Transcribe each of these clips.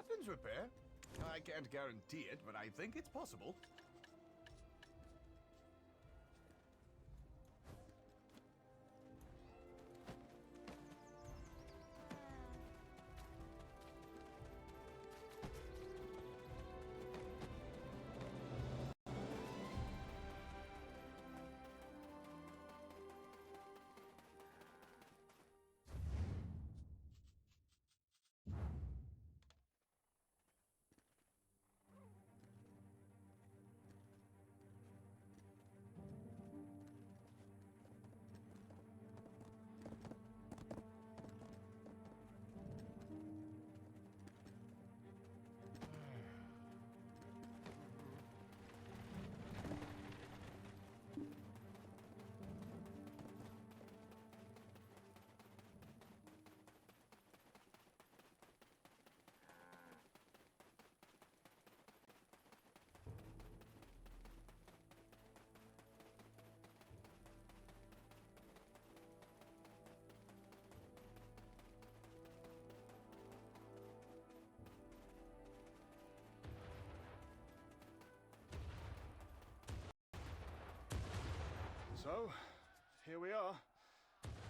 weapons repair? I can't guarantee it, but I think it's possible. So, here we are.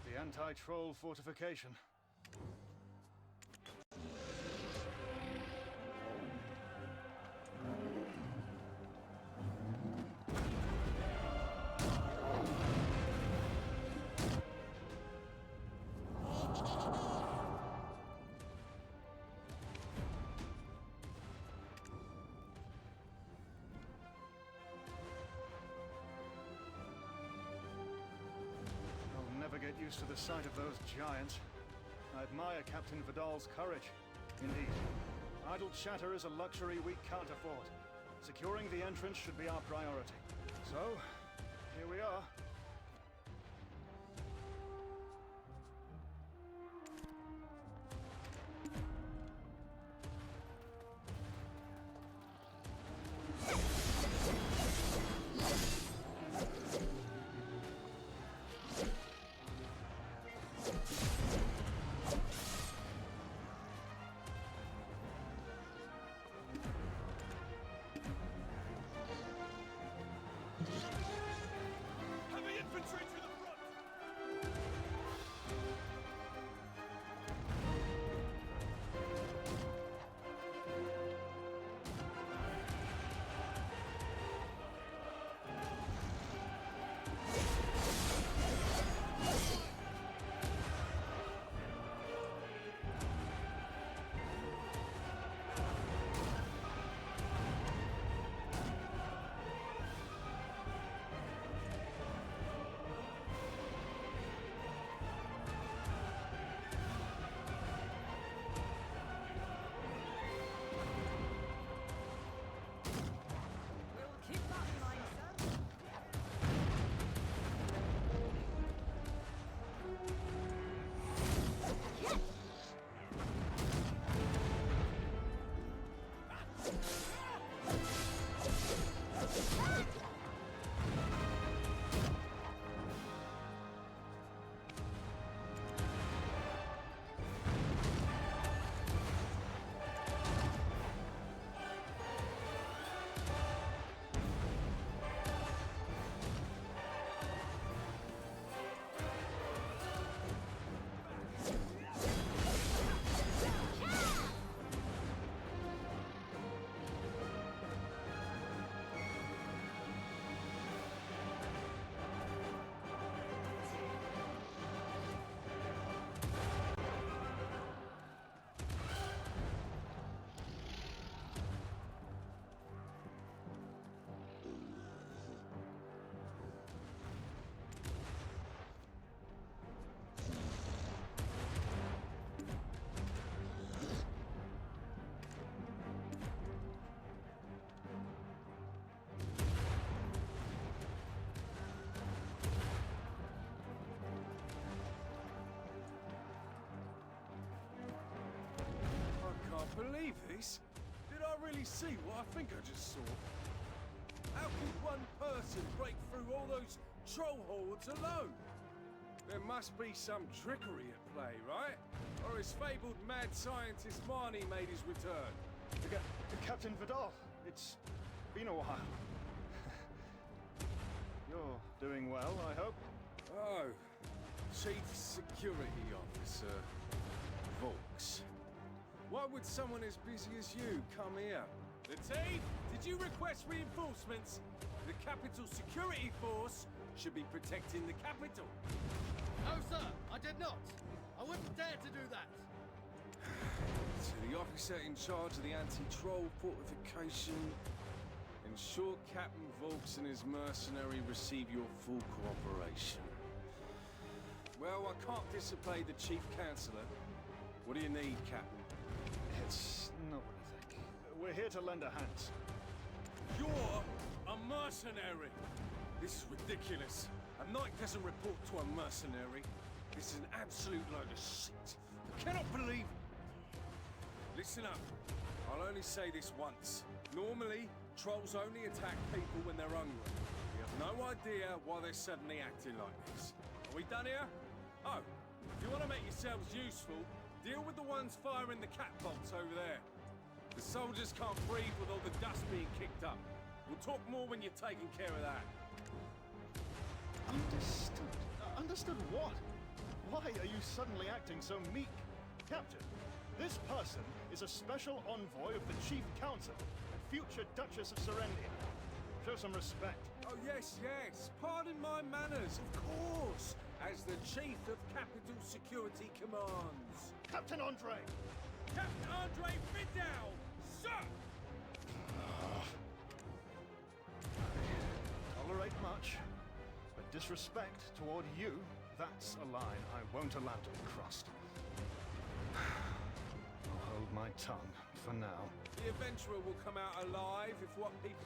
The anti-troll fortification. Get used to the sight of those giants. I admire Captain Vidal's courage. Indeed. Idle chatter is a luxury we can't afford. Securing the entrance should be our priority. So, here we are. Believe this? Did I really see what I think I just saw? How could one person break through all those troll hordes alone? There must be some trickery at play, right? Or has fabled mad scientist Marnie made his return? Captain Vidal, it's been a while. You're doing well, I hope? Oh, Chief Security Officer Volks. Why would someone as busy as you come here? Lateef, did you request reinforcements? The Capital Security Force should be protecting the capital. No, sir, I did not. I wouldn't dare to do that. To the officer in charge of the anti-troll fortification, ensure Captain Volks and his mercenary receive your full cooperation. Well, I can't disobey the Chief Counselor. What do you need, Captain? It's not what you think. We're here to lend a hand. You're a mercenary! This is ridiculous. A knight doesn't report to a mercenary. This is an absolute load of shit. I cannot believe... Listen up. I'll only say this once. Normally, trolls only attack people when they're hungry. We have no idea why they're suddenly acting like this. Are we done here? Oh, if you want to make yourselves useful, deal with the ones firing the catapults over there. The soldiers can't breathe with all the dust being kicked up. We'll talk more when you're taking care of that. Understood? Understood what? Why are you suddenly acting so meek? Captain, this person is a special envoy of the Chief Council and future Duchess of Serendia. Show some respect. Oh, yes, yes. Pardon my manners, of course. As the Chief of Capital Security Commands. Captain Andre! Captain Andre Vidal! Sir! Tolerate much, but disrespect toward you, that's a line I won't allow to be crossed. I'll hold my tongue for now. The adventurer will come out alive if what people...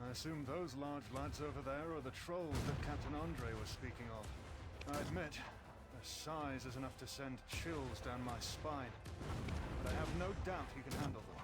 I assume those large lads over there are the trolls that Captain Andre was speaking of. I admit, their size is enough to send chills down my spine, but I have no doubt he can handle them.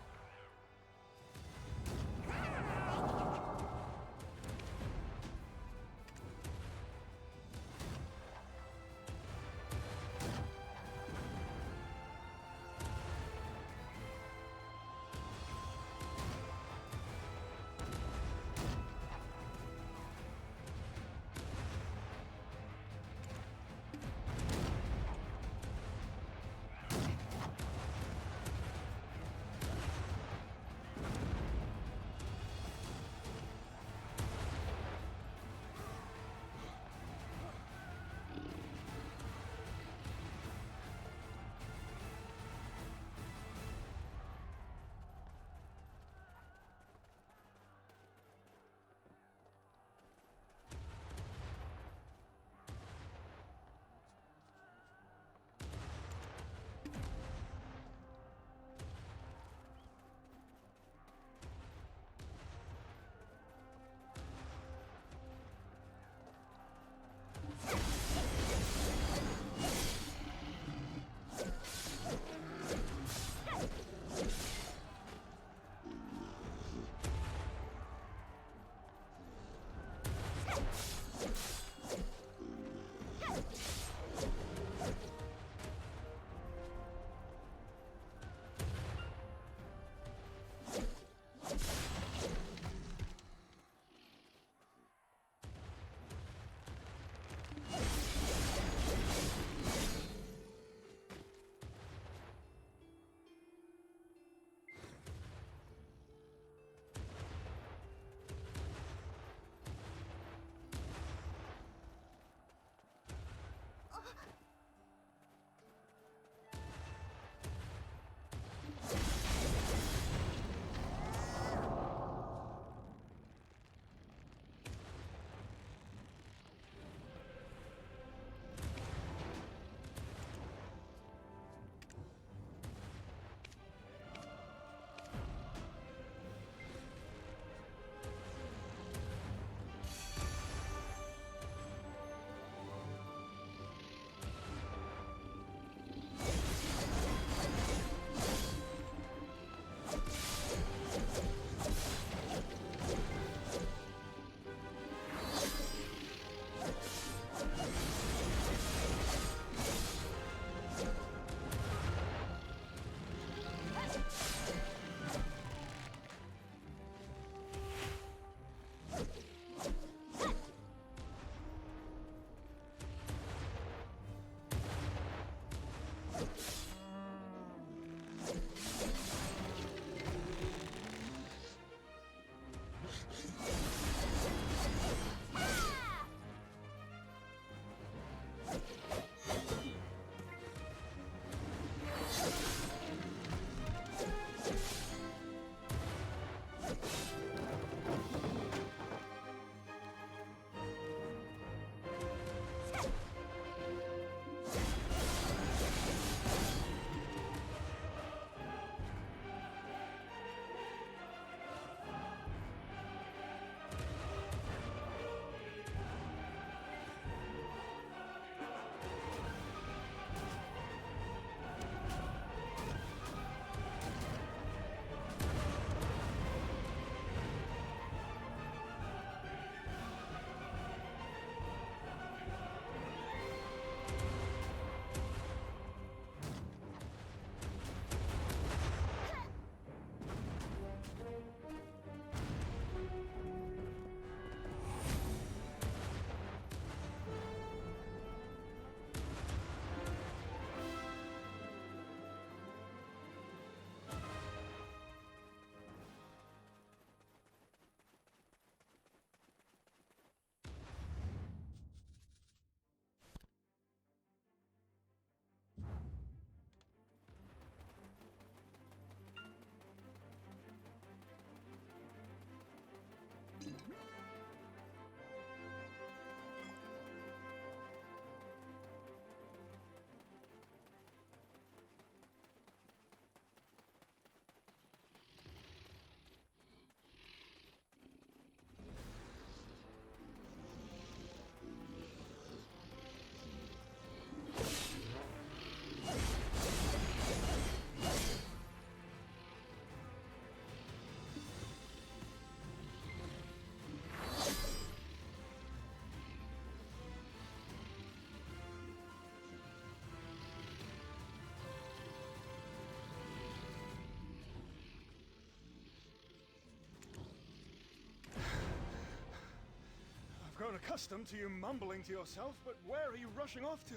accustomed to you mumbling to yourself, but where are you rushing off to?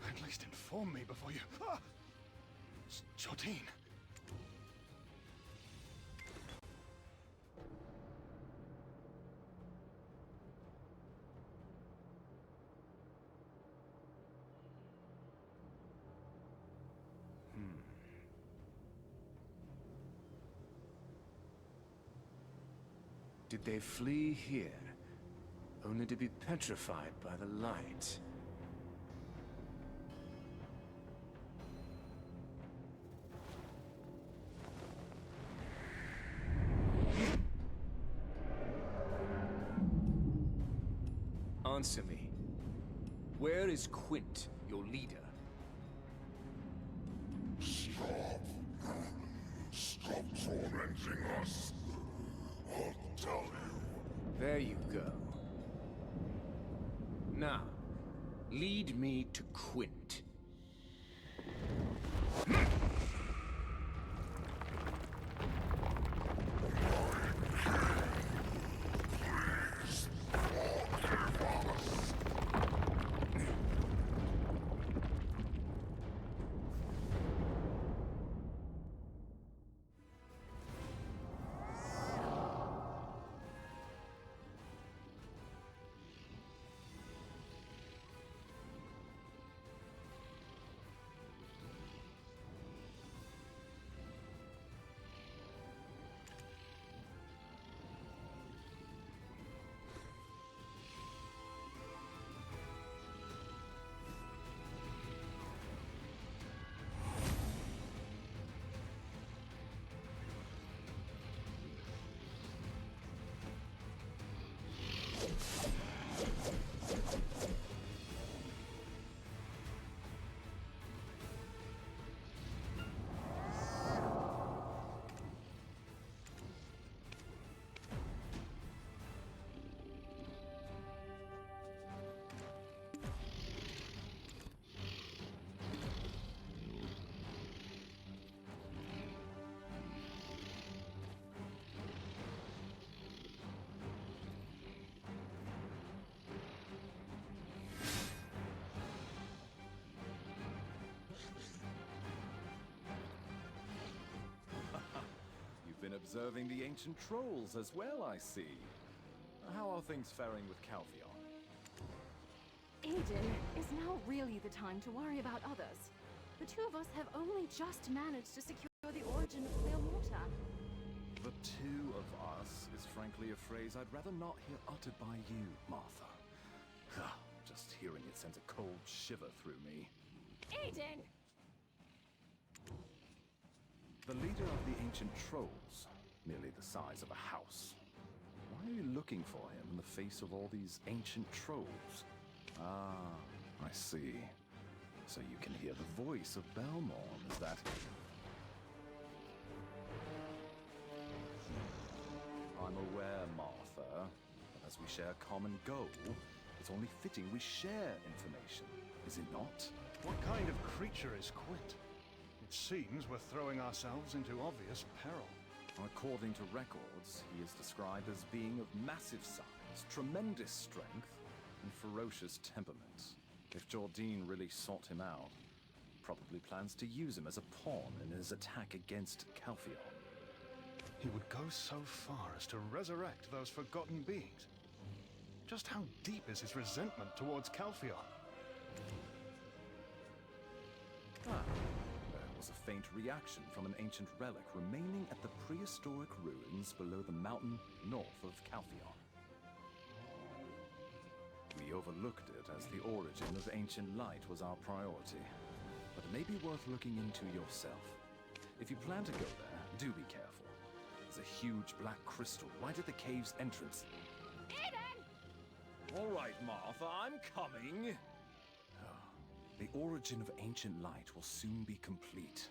At least inform me before you... Ah! Jordine. Did they flee here, only to be petrified by the light? Answer me. Where is Quint, your leader? Stop. Stop tormenting us. I'll tell you. There you go. Now, lead me to Quint. Observing the ancient trolls as well, I see. How are things faring with Calpheon? Aiden, is now really the time to worry about others? The two of us have only just managed to secure the origin of Clear Mortar. The two of us is frankly a phrase I'd rather not hear uttered by you, Martha. Just hearing it sends a cold shiver through me. Aiden! The leader of the ancient trolls, merely the size of a house. Why are you looking for him in the face of all these ancient trolls? Ah, I see. So you can hear the voice of Belmorn, is that... I'm aware, Martha, that as we share a common goal, it's only fitting we share information, is it not? What kind of creature is Quint? It seems we're throwing ourselves into obvious peril. According to records, he is described as being of massive size, tremendous strength, and ferocious temperament. If Jordine really sought him out, probably plans to use him as a pawn in his attack against Calpheon. He would go so far as to resurrect those forgotten beings. Just how deep is his resentment towards Calpheon? There was a faint reaction from an ancient relic remaining at the prehistoric ruins below the mountain north of Calpheon. We overlooked it as the origin of ancient light was our priority, but it may be worth looking into yourself. If you plan to go there, do be careful. There's a huge black crystal right at the cave's entrance. Aiden! All right, Martha, I'm coming. The origin of ancient light will soon be complete.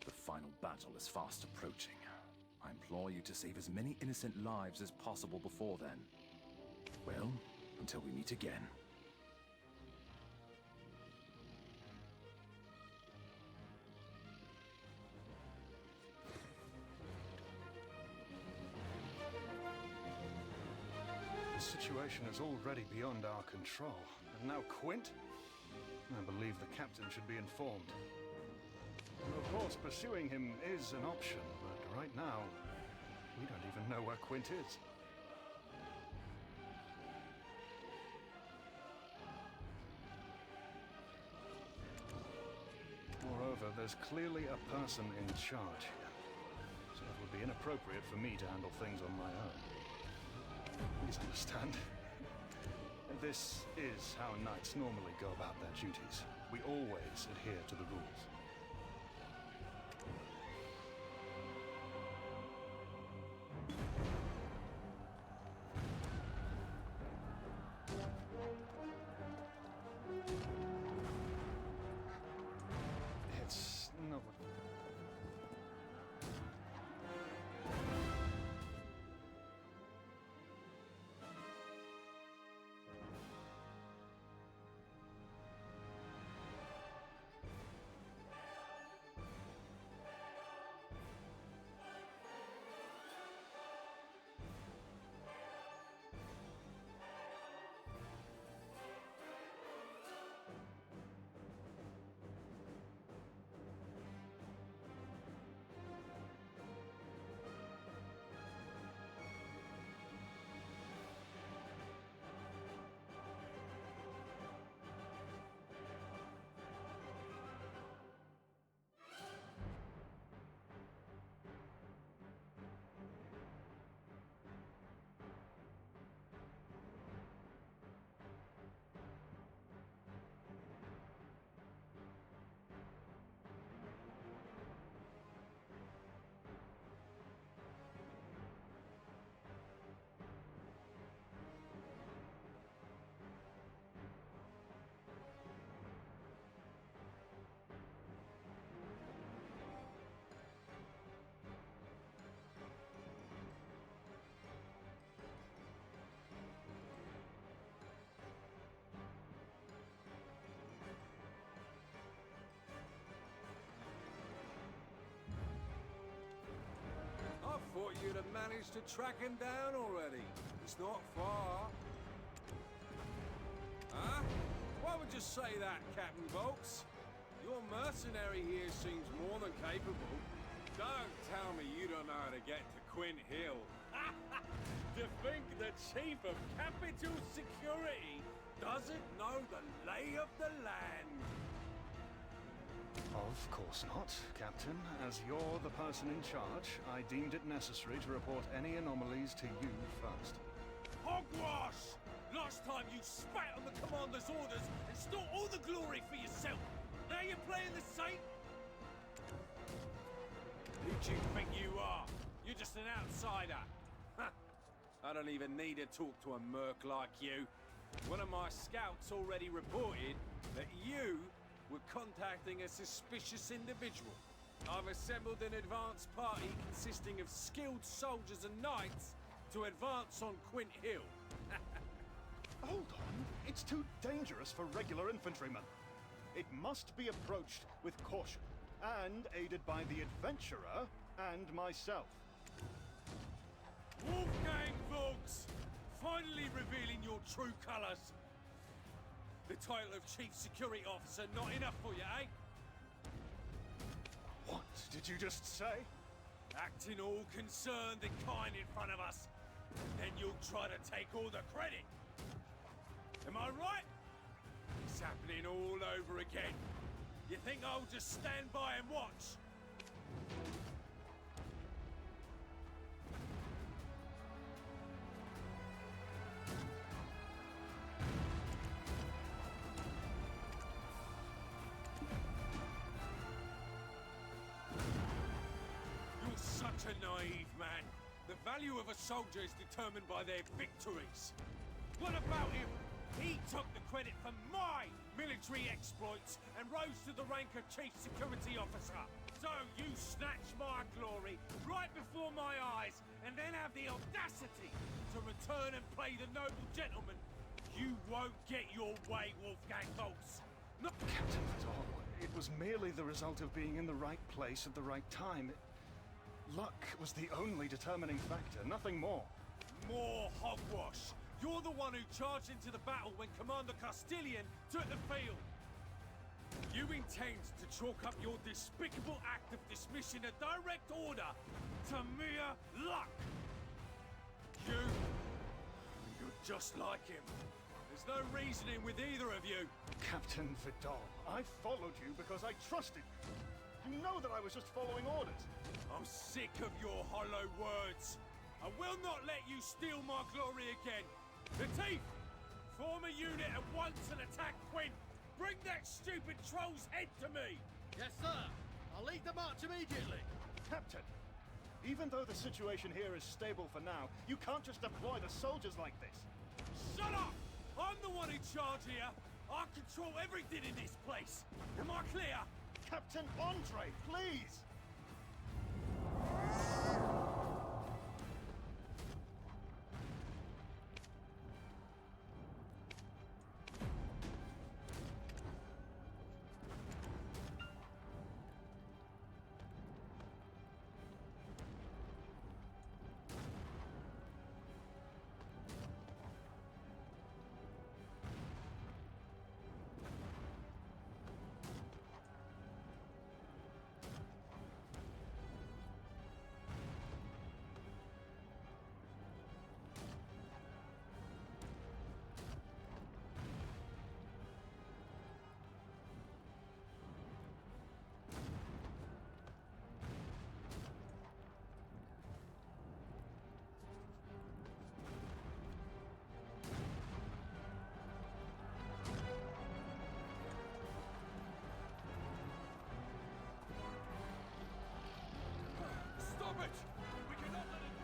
The final battle is fast approaching. I implore you to save as many innocent lives as possible before then. Well, until we meet again. situation is already beyond our control. And now Quint? I believe the captain should be informed. Of course, pursuing him is an option, but right now, we don't even know where Quint is. Moreover, there's clearly a person in charge here, so it would be inappropriate for me to handle things on my own. Please understand. This is how knights normally go about their duties. We always adhere to the rules. It's not what... I thought you'd have managed to track him down already. It's not far. Huh? Why would you say that, Captain Volks? Your mercenary here seems more than capable. Don't tell me you don't know how to get to Quint Hill. To think the Chief of Capital Security doesn't know the lay of the land. Of course not, Captain. As you're the person in charge, I deemed it necessary to report any anomalies to you first. Hogwash! Last time you spat on the commander's orders and stole all the glory for yourself. Now you're playing the saint? Who do you think you are? You're just an outsider. I don't even need to talk to a merc like you. One of my scouts already reported that you were contacting a suspicious individual. I've assembled an advance party consisting of skilled soldiers and knights to advance on Quint Hill. Hold on. It's too dangerous for regular infantrymen. It must be approached with caution, and aided by the adventurer and myself. Wolfgang Volks! Finally revealing your true colors. The title of Chief Security Officer not enough for you, eh? What did you just say? Acting all concerned and kind in front of us. Then you'll try to take all the credit. Am I right? It's happening all over again. You think I'll just stand by and watch? You're such a naive man. The value of a soldier is determined by their victories. What about him? He took the credit for my military exploits and rose to the rank of Chief Security Officer. So you snatch my glory right before my eyes and then have the audacity to return and play the noble gentleman. You won't get your way, Wolfgang Volks. No. Captain Vidal, it was merely the result of being in the right place at the right time. Luck was the only determining factor, nothing more. More hogwash. You're the one who charged into the battle when Commander Castilian took the field. You intend to chalk up your despicable act of dismissing a direct order to mere luck. You're just like him. There's no reasoning with either of you. Captain Vidal, I followed you because I trusted you. You know that I was just following orders. I'm sick of your hollow words. I will not let you steal my glory again. Latif, form a unit at once and attack Quinn. Bring that stupid troll's head to me! Yes, sir. I'll lead the march immediately. Captain, even though the situation here is stable for now, you can't just deploy the soldiers like this. Shut up! I'm the one in charge here. I control everything in this place. Am I clear? Captain Andre, please! Stop it! We cannot let it...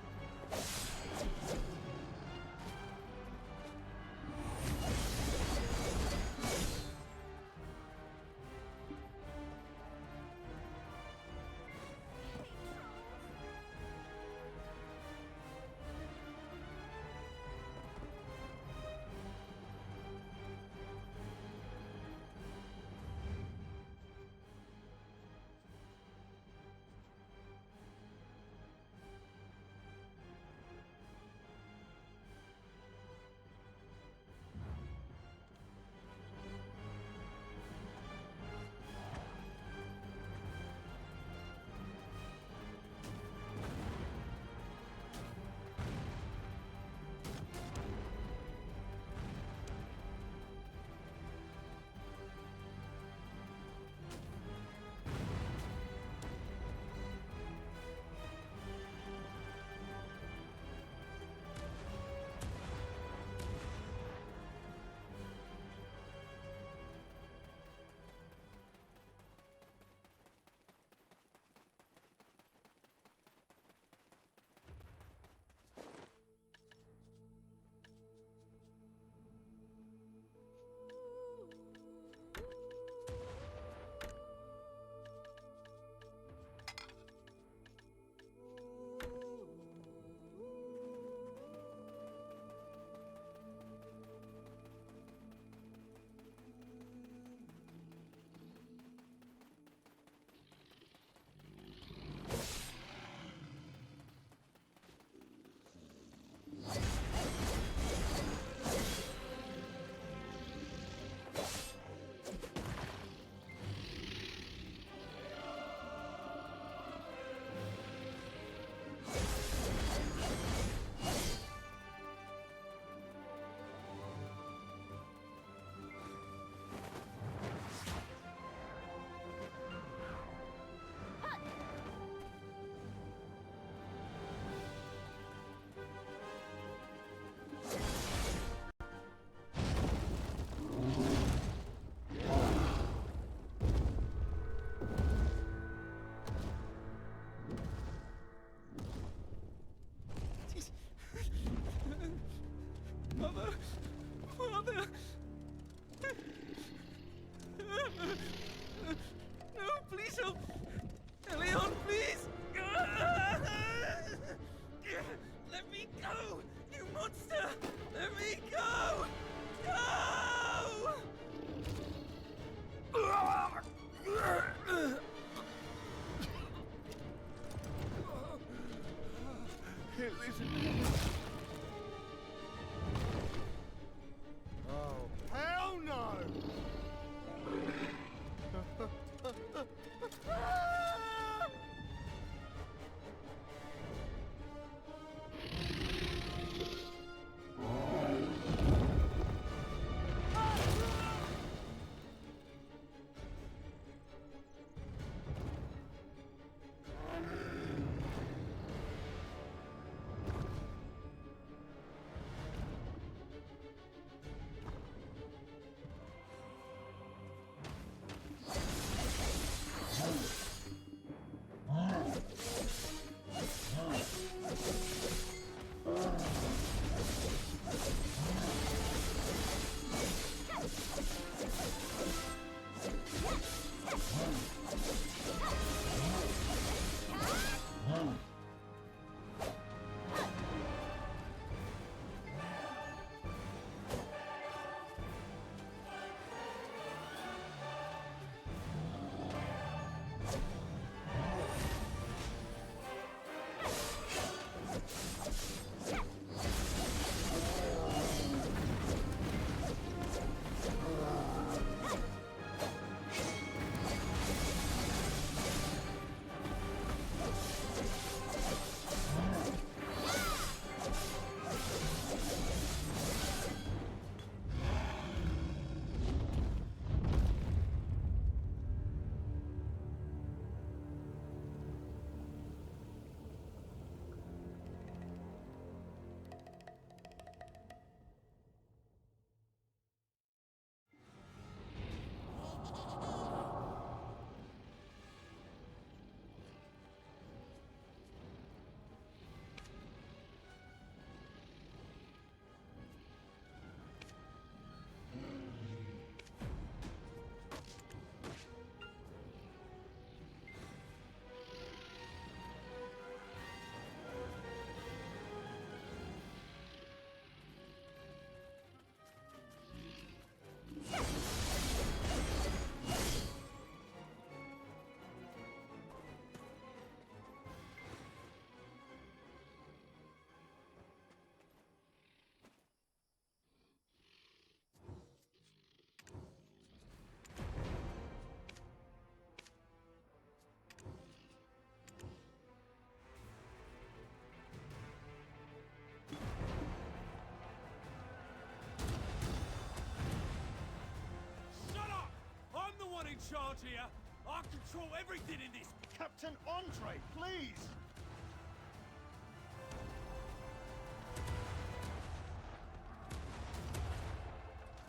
charge here. I control everything in this. Captain Andre, please!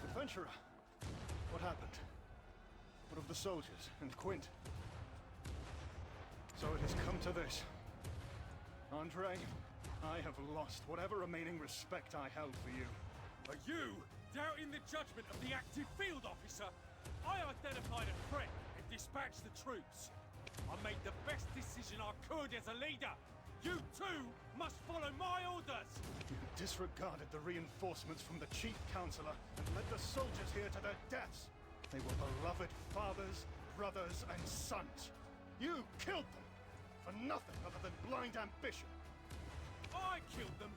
Adventurer, what happened? What of the soldiers and Quint? So it has come to this. Andre, I have lost whatever remaining respect I held for you. Are you doubting the judgment of the active field officer? I identified a threat and dispatched the troops. I made the best decision I could as a leader. You too must follow my orders. You disregarded the reinforcements from the Chief Counselor and led the soldiers here to their deaths. They were beloved fathers, brothers, and sons. You killed them for nothing other than blind ambition. I killed them.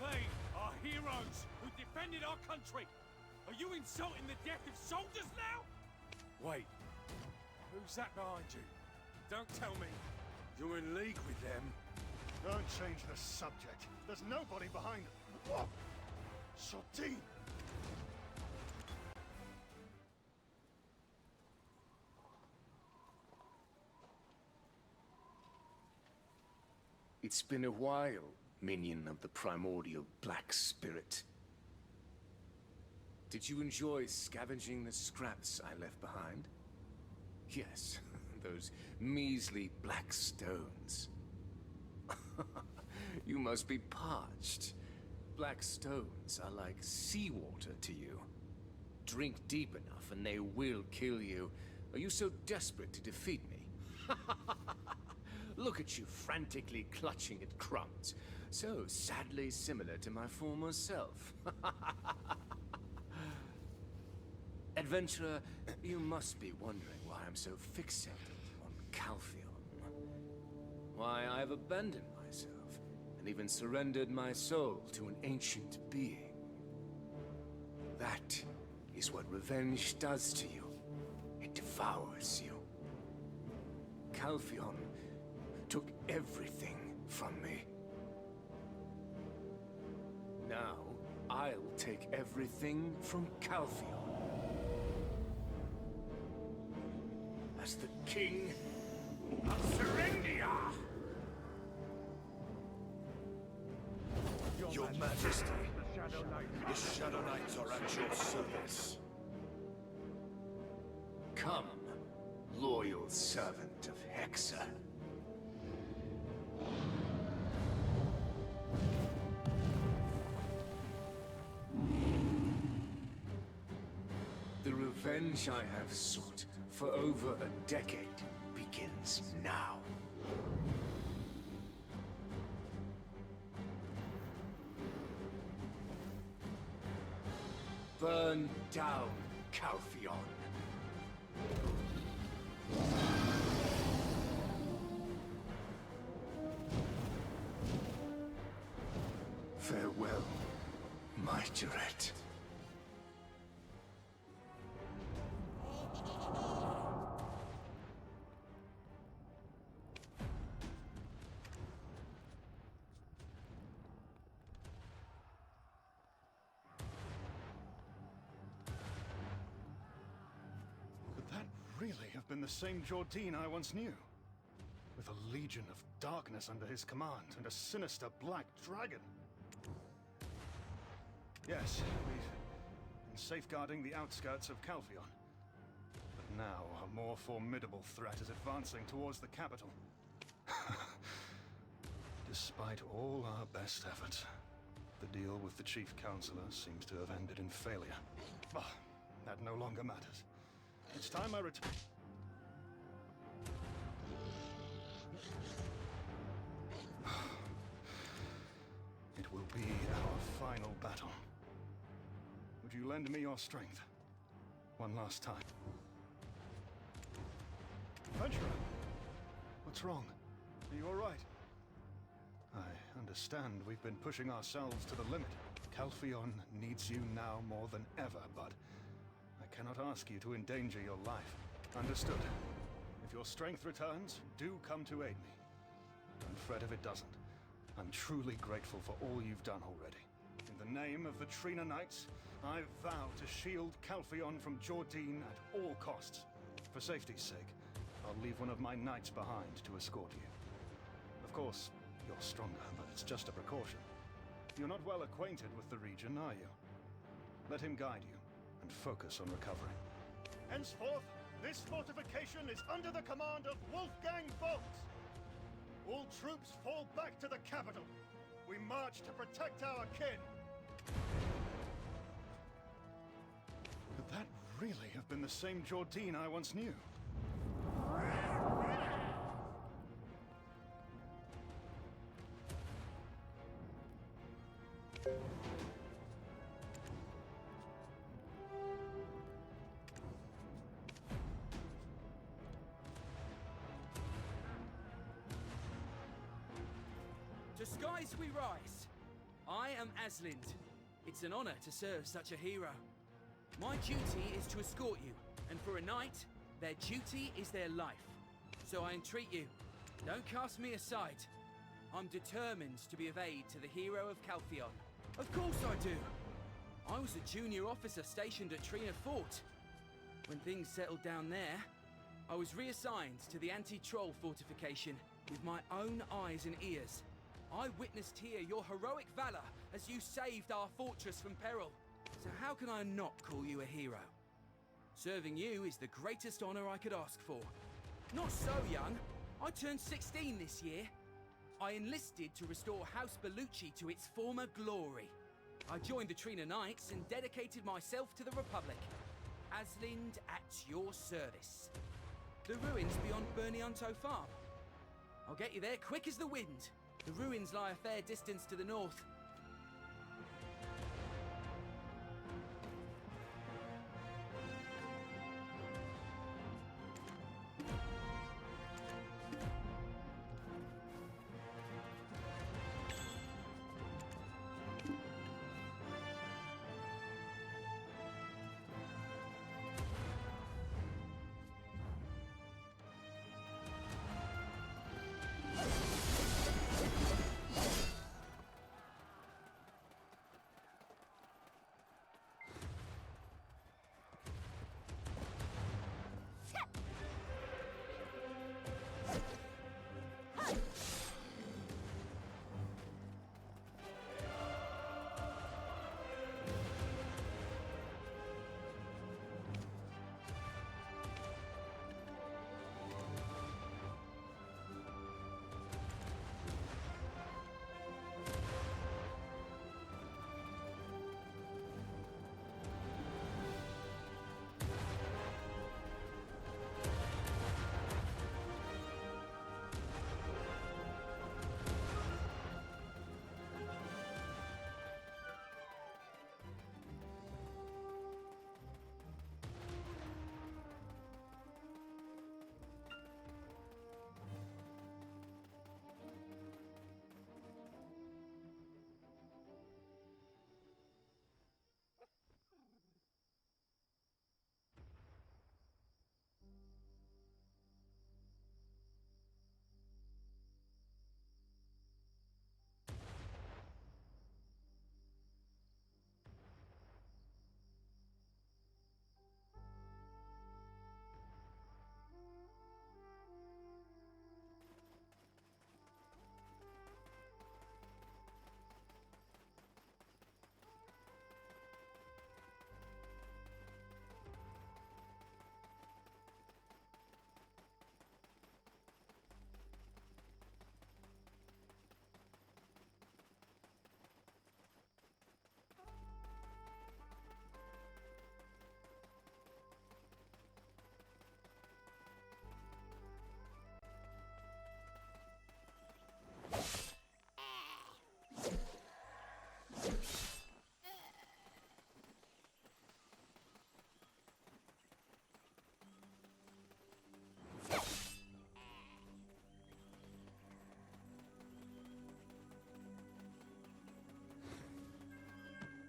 They are heroes who defended our country. Are you insulting the death of soldiers now? Wait, who's that behind you? Don't tell me you're in league with them. Don't change the subject. There's nobody behind them. Whoa! Jordine! It's been a while, minion of the primordial Black Spirit. Did you enjoy scavenging the scraps I left behind? Yes, those measly black stones. You must be parched. Black stones are like seawater to you. Drink deep enough and they will kill you. Are you so desperate to defeat me? Look at you frantically clutching at crumbs. So sadly similar to my former self. Adventurer, you must be wondering why I'm so fixated on Calpheon. Why I've abandoned myself and even surrendered my soul to an ancient being. That is what revenge does to you. It devours you. Calpheon took everything from me. Now, I'll take everything from Calpheon. As the King of Serendia! Your Majesty, the Shadow Knights are at your service. Come, loyal servant of Hexa. The revenge I have sought for over a decade begins now. Burn down Calpheon. Farewell, my Jarrett. Could that really have been the same Jordine I once knew? With a legion of darkness under his command and a sinister black dragon. Yes, we've been safeguarding the outskirts of Calpheon. But now, a more formidable threat is advancing towards the capital. Despite all our best efforts, the deal with the Chief Counselor seems to have ended in failure. But that no longer matters. It's time I return. It will be our final battle. Would you lend me your strength? One last time. Adventurer! What's wrong? Are you alright? I understand we've been pushing ourselves to the limit. Calpheon needs you now more than ever, but I cannot ask you to endanger your life. Understood. If your strength returns, do come to aid me. Don't fret if it doesn't. I'm truly grateful for all you've done already. In the name of the Trina Knights, I vow to shield Calpheon from Jordine at all costs. For safety's sake, I'll leave one of my knights behind to escort you. Of course, you're stronger, but it's just a precaution. You're not well acquainted with the region, are you? Let him guide you, and focus on recovering. Henceforth, this fortification is under the command of Wolfgang Bolt! All troops fall back to the capital! We march to protect our kin! Could that really have been the same Jordine I once knew? To skies we rise. I am Aslind. It's an honor to serve such a hero. My duty is to escort you, and for a knight, their duty is their life. So I entreat you, don't cast me aside. I'm determined to be of aid to the hero of Caltheon. Of course I do. I was a junior officer stationed at Trina Fort. When things settled down there, I was reassigned to the anti-troll fortification with my own eyes and ears. I witnessed here your heroic valor as you saved our fortress from peril. So how can I not call you a hero? Serving you is the greatest honor I could ask for. Not so young. I turned 16 this year. I enlisted to restore House Bellucci to its former glory. I joined the Trina Knights and dedicated myself to the Republic. Aslind at your service. The ruins beyond Bernianto Farm. I'll get you there quick as the wind. The ruins lie a fair distance to the north.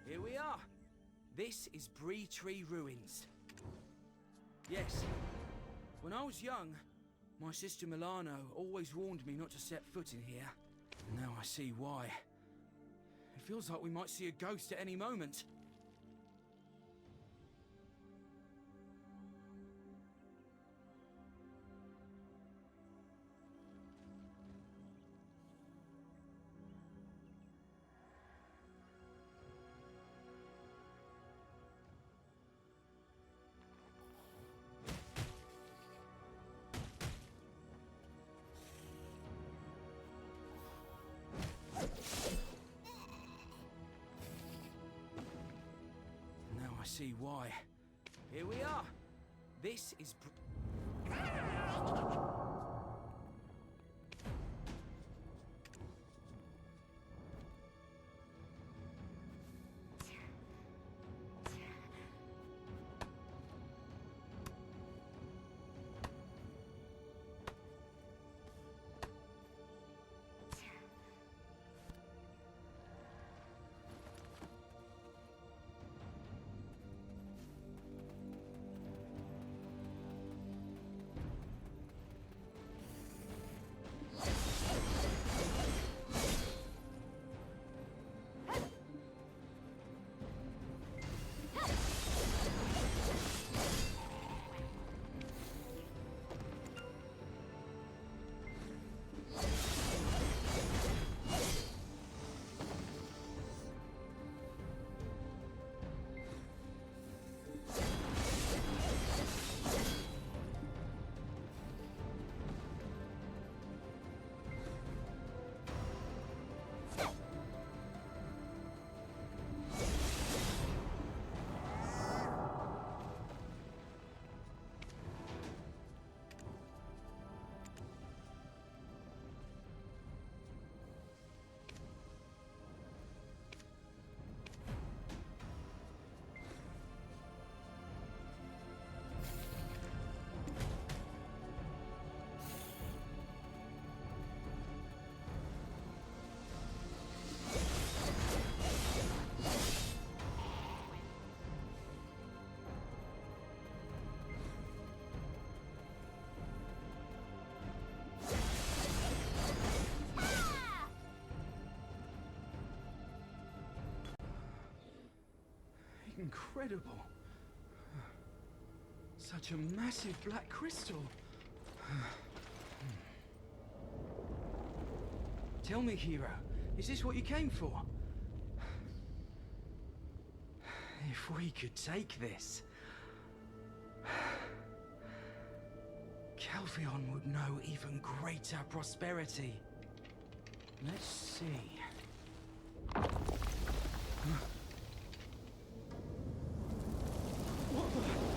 Here we are. This is Bree Tree Ruins. Yes, when I was young, my sister Milano always warned me not to set foot in here. And now I see why. It feels like we might see a ghost at any moment. I see why. Here we are. This is... Incredible. Such a massive black crystal. Tell me, hero, is this what you came for? If we could take this, Calpheon would know even greater prosperity. Let's see. What the?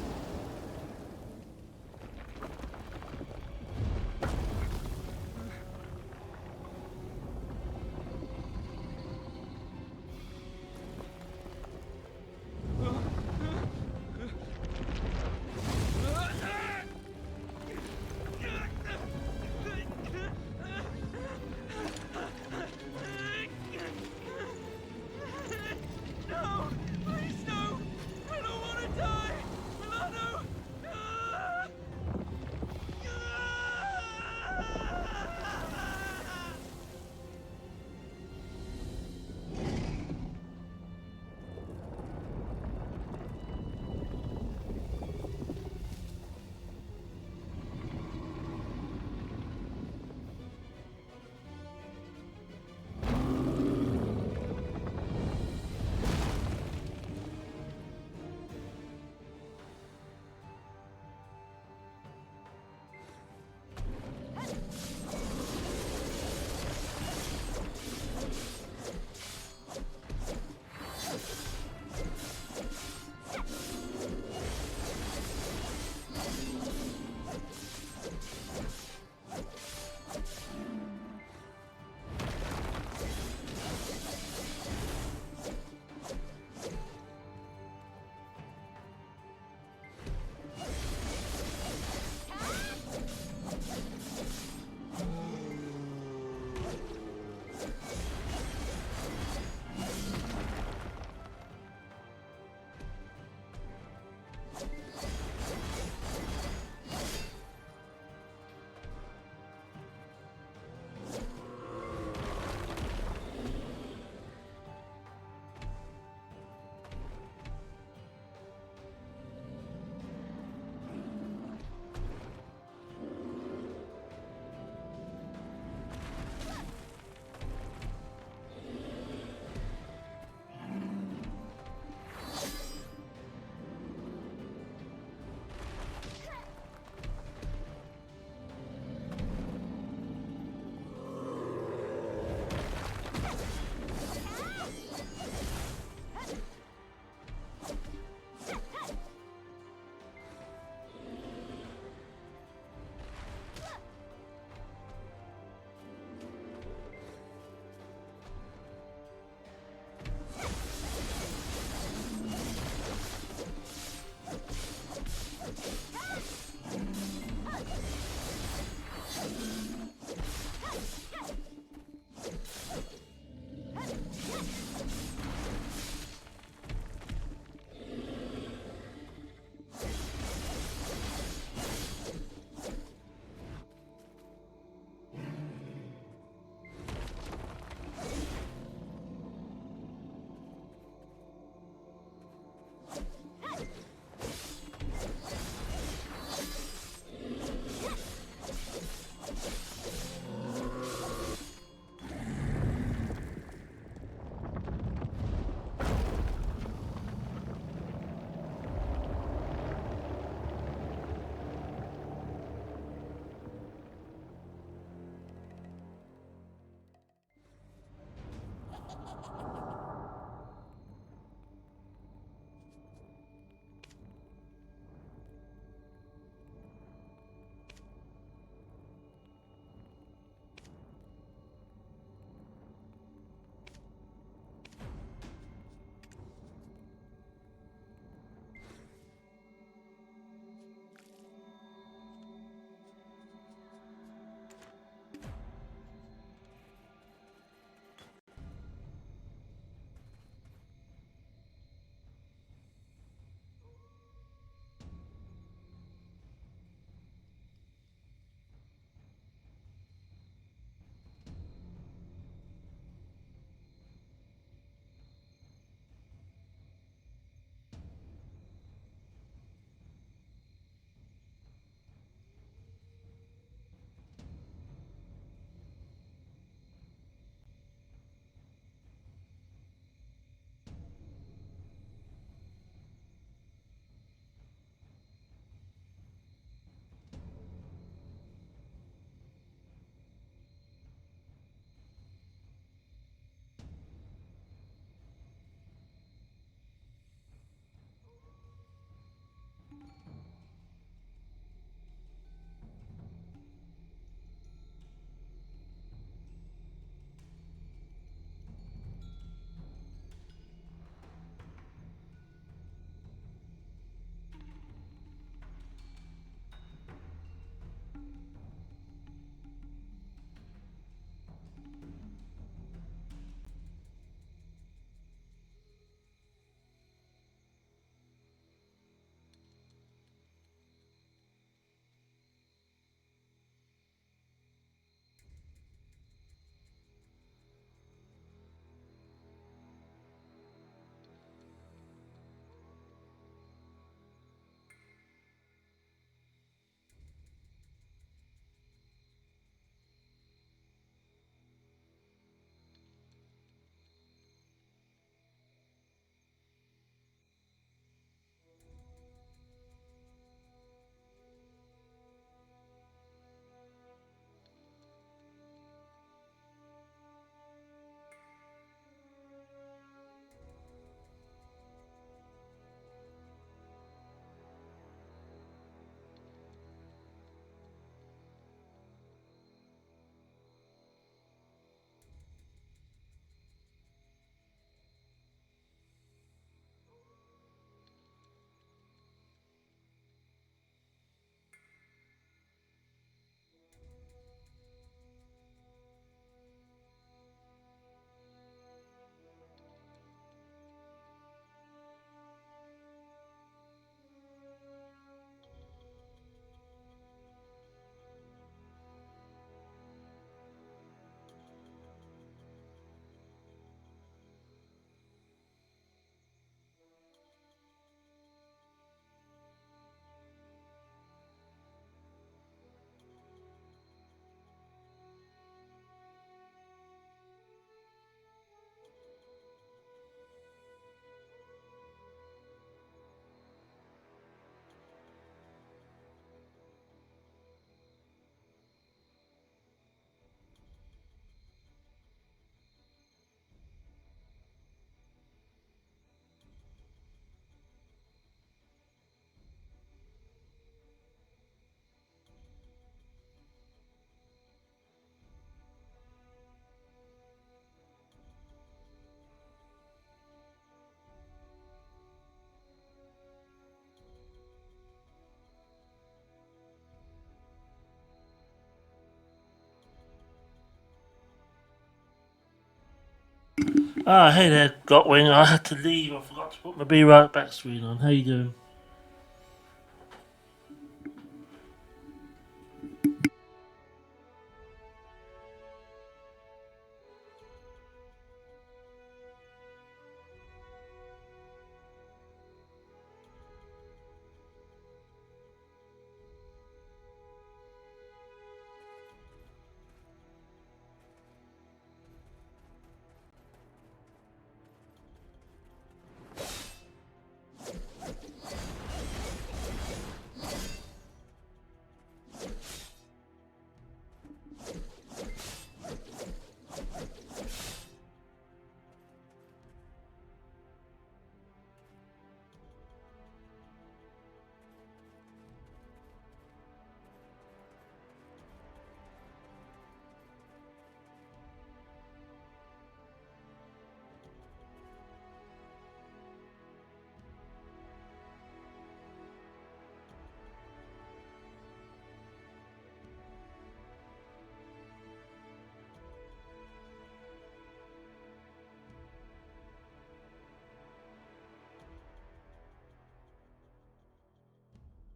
Ah, hey there, Gotwing. I had to leave. I forgot to put my Be Right Back screen on. How you doing?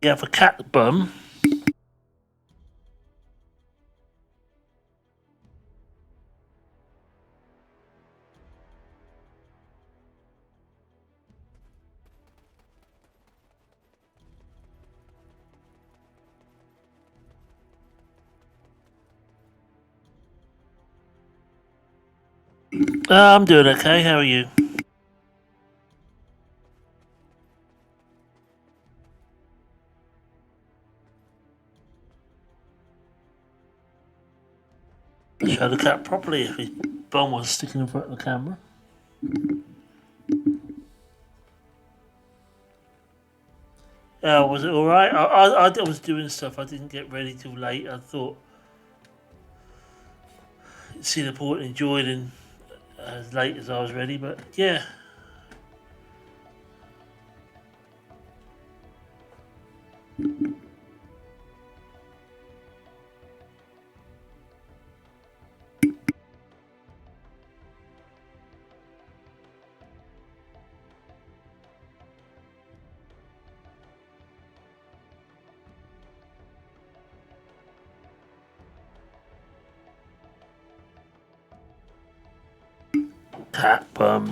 You have a cat bum. I'm doing okay. How are you? Show the cat properly if his bum was sticking in front of the camera. Was it alright? I was doing stuff. I didn't get ready till late. I thought, see the point in joining as late as I was ready, but yeah. Cat bum.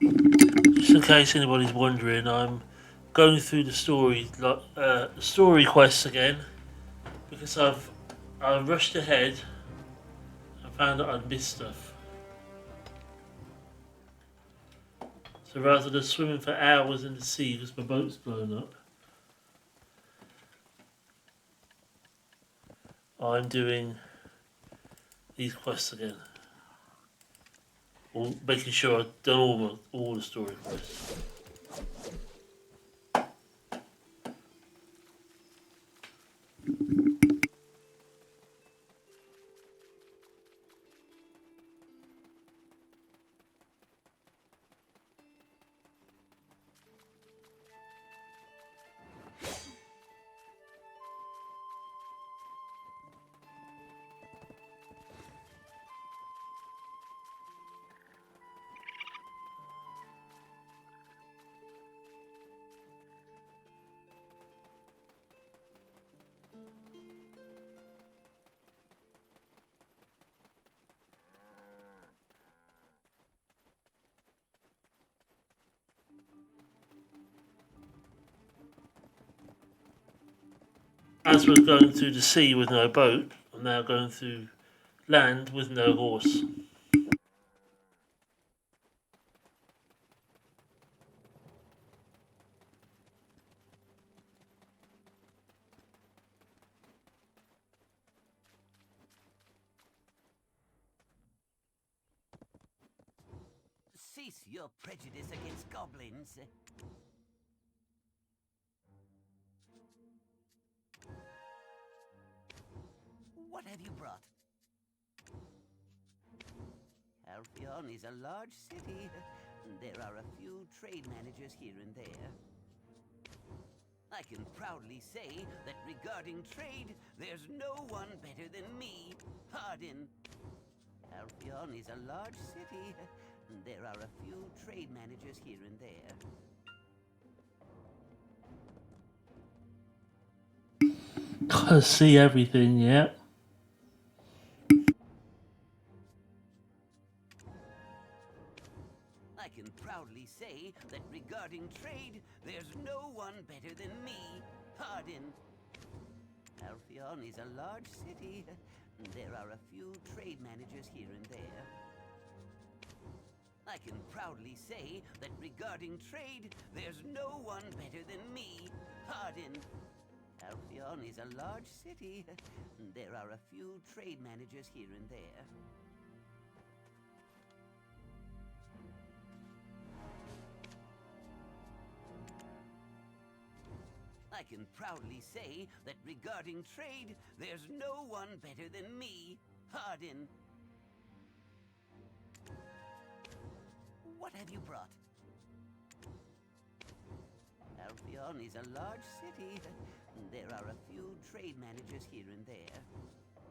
Just in case anybody's wondering, I'm going through the story quests again because I rushed ahead and found that I'd missed stuff. So rather than swimming for hours in the sea because my boat's blown up, I'm doing these quests again. Or making sure I've done all the story quests. as we're going through the sea with no boat, I'm now going through land with no horse. Cease your prejudice against goblins. What have you brought? Alphion is a large city. There are a few trade managers here and there. I can proudly say that regarding trade, there's no one better than me, Hardin. Alphion is a large city. There are a few trade managers here and there. I see everything, yeah. I can proudly say that regarding trade, there's no one better than me, Hardin. Alphion is a large city. There are a few trade managers here and there. I can proudly say that regarding trade, there's no one better than me, Hardin. Alphion is a large city. There are a few trade managers here and there. I can proudly say that regarding trade, there's no one better than me, Hardin. What have you brought? Alphion is a large city. There are a few trade managers here and there.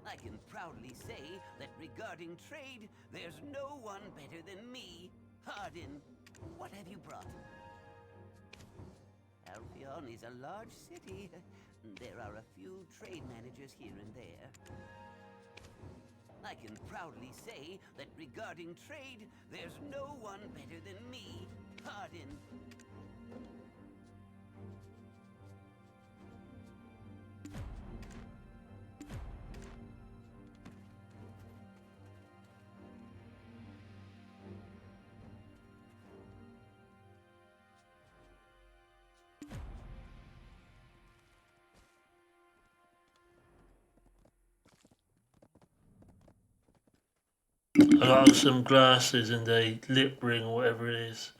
I can proudly say that regarding trade, there's no one better than me, Hardin. What have you brought? Alphion is a large city. There are a few trade managers here and there. I can proudly say that regarding trade, there's no one better than me, Hardin. I got some glasses and a lip ring or whatever it is,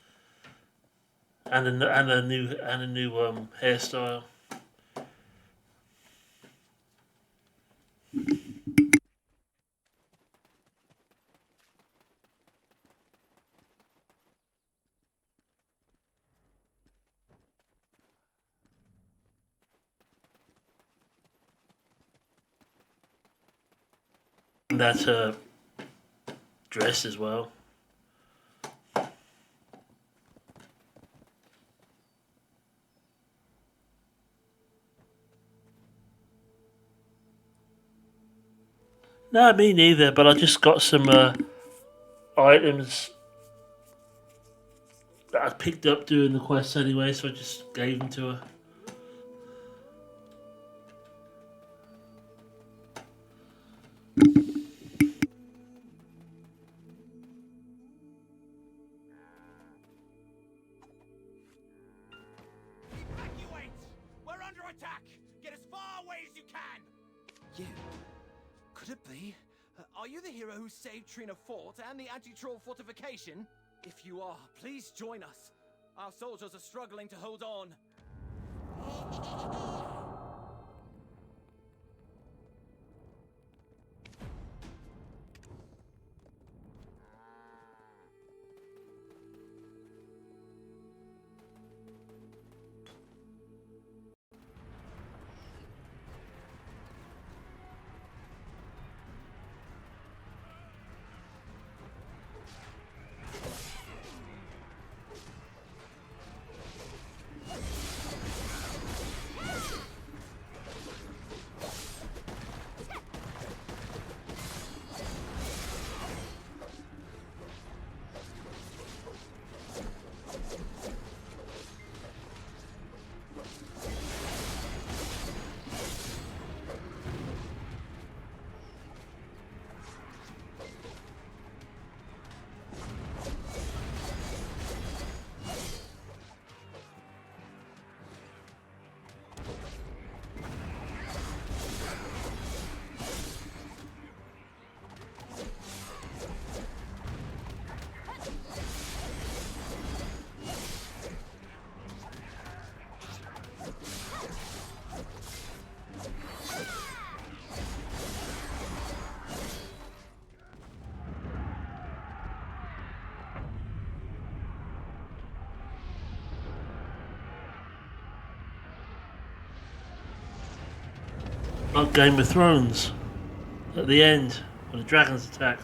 and a new hairstyle. And that's her dress as well. No, me neither, but I just got some items that I picked up during the quest anyway, so I just gave them to her. Evacuate! We're under attack! Get as far away as you can! You? Could it be? Are you the hero who saved Trina Fort and the anti-troll fortification? If you are, please join us. Our soldiers are struggling to hold on. Like Game of Thrones at the end when the dragons attack.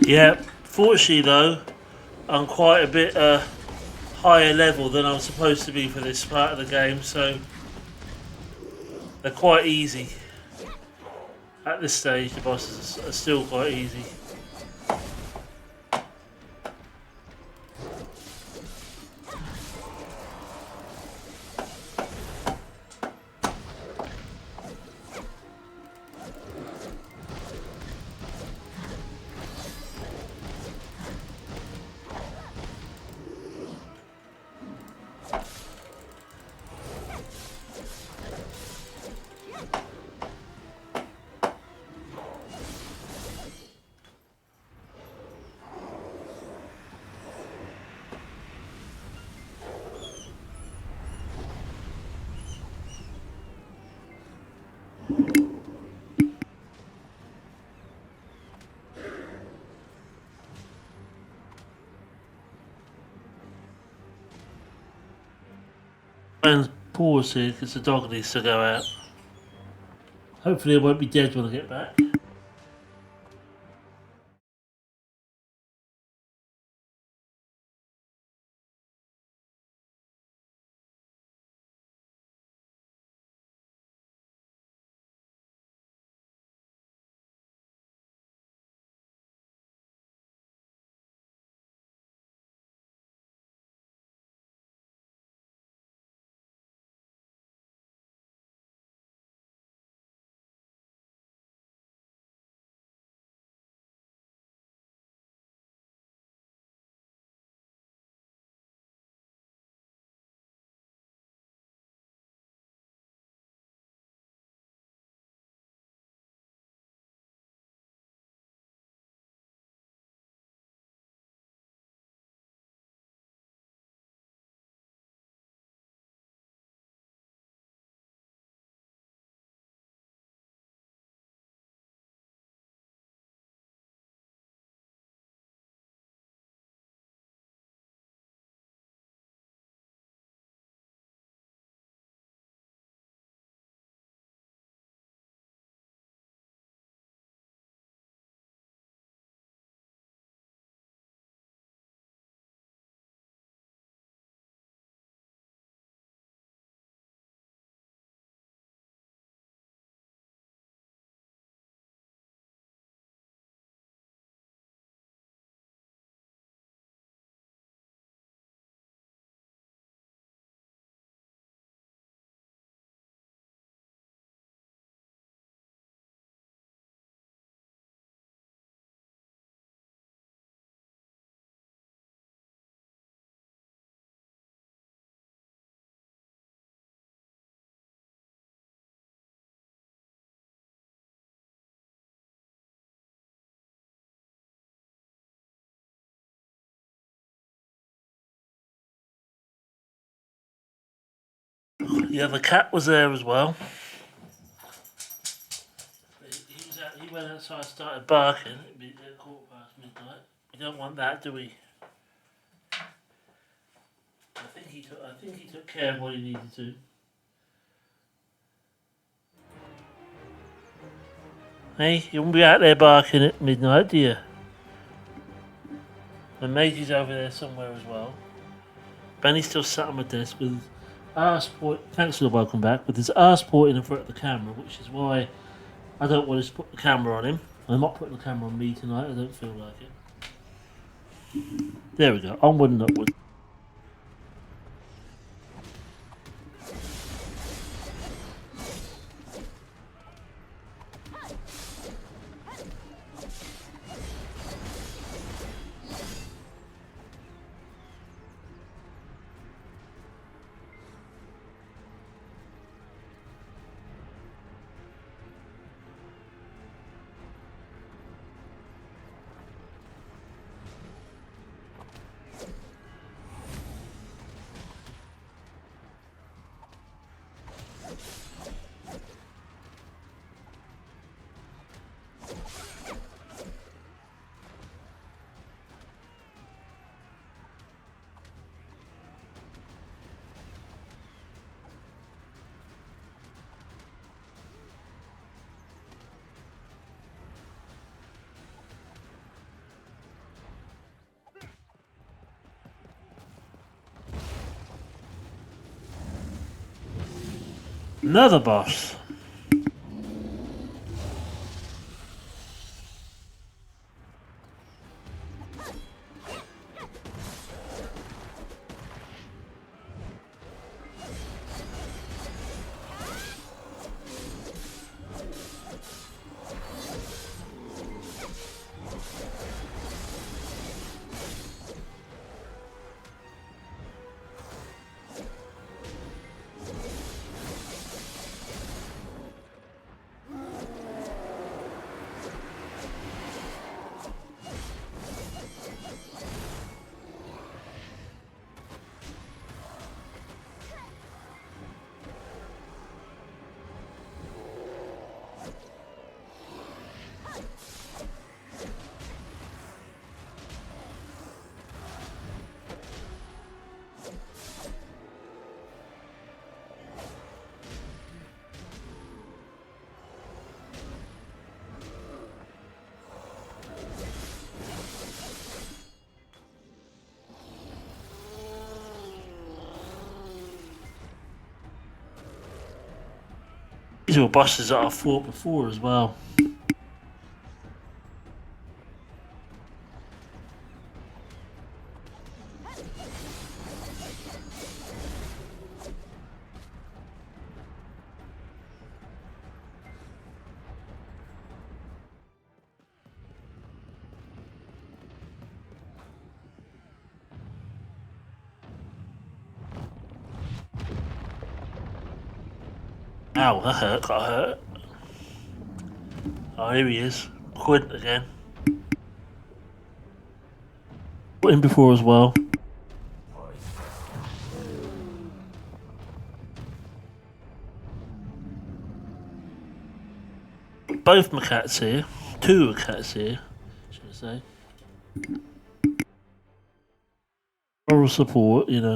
Yeah, fortunately though, I'm quite a bit higher level than I'm supposed to be for this part of the game, so they're quite easy. At this stage, the bosses are still quite easy. And pause here because the dog needs to go out. Hopefully, it won't be dead when I get back. Yeah, the cat was there as well. He went outside and started barking. It'd be at midnight. We don't want that, do we? I think he took care of what he needed to. Hey, you won't be out there barking at midnight, do you? The Maisie's over there somewhere as well. Benny's still sat on my desk with his arse pointing. Thanks for the welcome back. With his arse pointing in front of the camera, which is why I don't want to put the camera on him. I'm not putting the camera on me tonight. I don't feel like it. There we go. Onward and upward. Another boss. These were bosses that I've fought before as well. Ow, that hurt, got hurt. Oh, here he is. Quint again. Put him before as well. Both my cats here. Two of the cats here, should I say. Moral support, you know.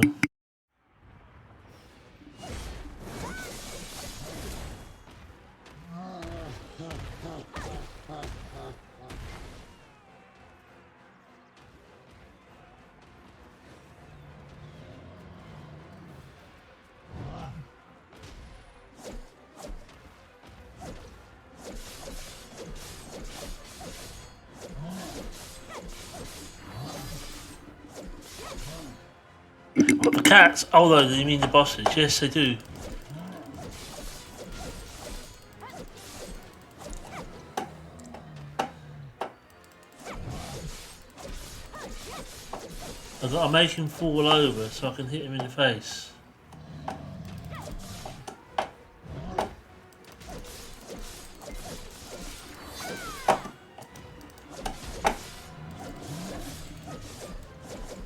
But the cats, although you mean the bosses, yes they do. I've got to make him fall over so I can hit him in the face.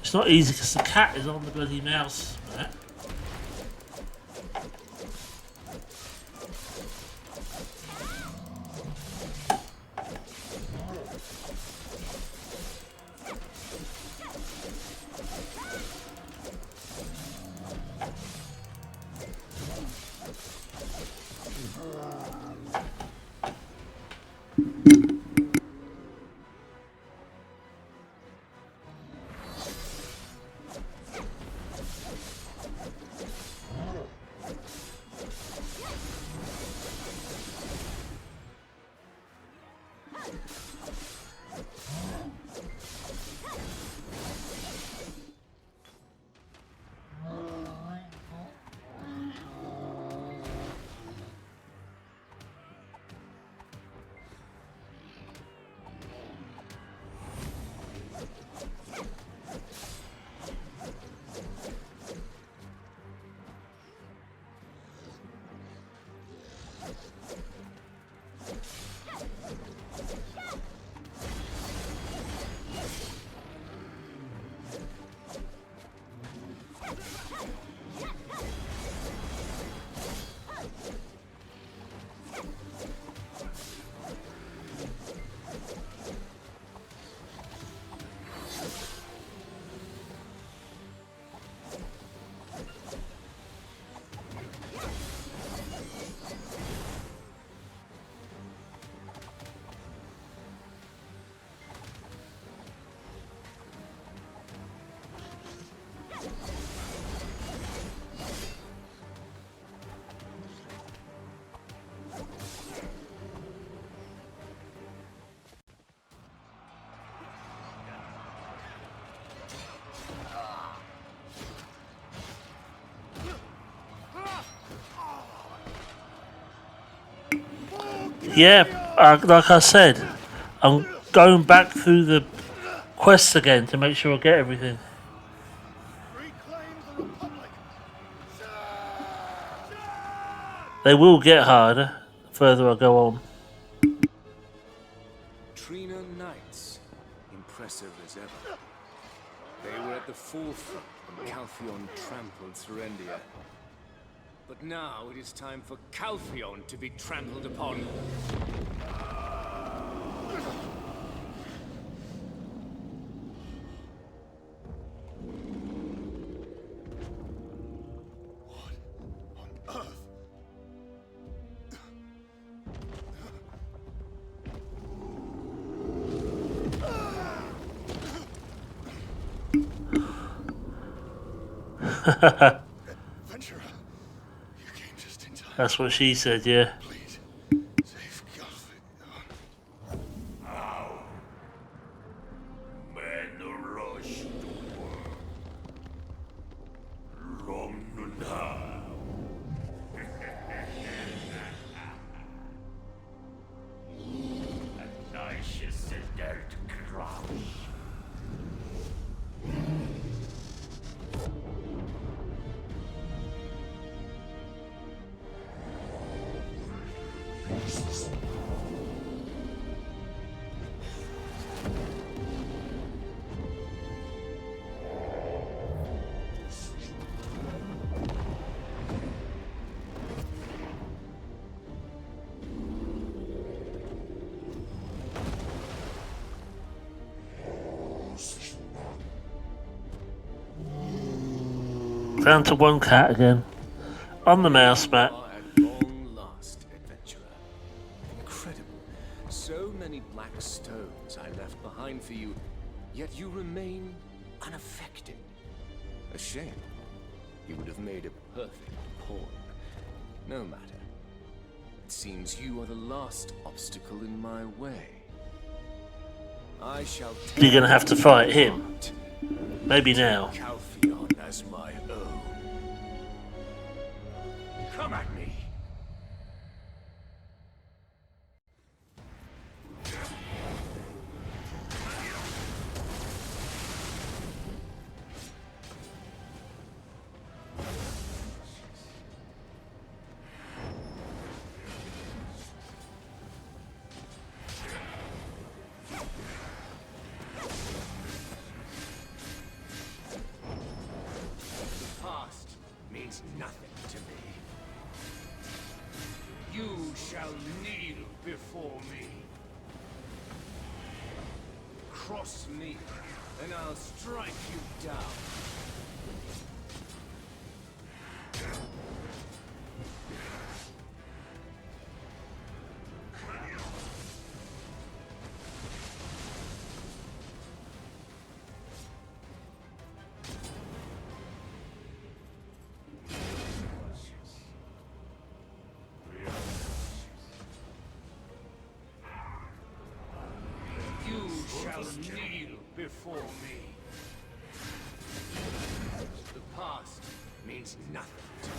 It's not easy because the cat is on the bloody mouse, right? Yeah, like I said, I'm going back through the quests again to make sure I get everything. They will get harder the further I go on. Trina Knights, impressive as ever. They were at the forefront when Calpheon trampled Serendia. But now it is time for Calpheon to be trampled upon. Venturer, you came just in time. That's what she said, yeah. Please, save Calpheon. Down to one cat again. On the mouse mat. At long last, adventurer. Incredible. So many black stones I left behind for you, yet you remain unaffected. A shame. You would have made a perfect pawn. No matter. It seems you are the last obstacle in my way. I shall You're gonna have to fight him. Maybe now. Calpheon as my own. Come at me. The past means nothing to me. You shall kneel before me. Cross me, and I'll strike you down. before me. The past means nothing to me.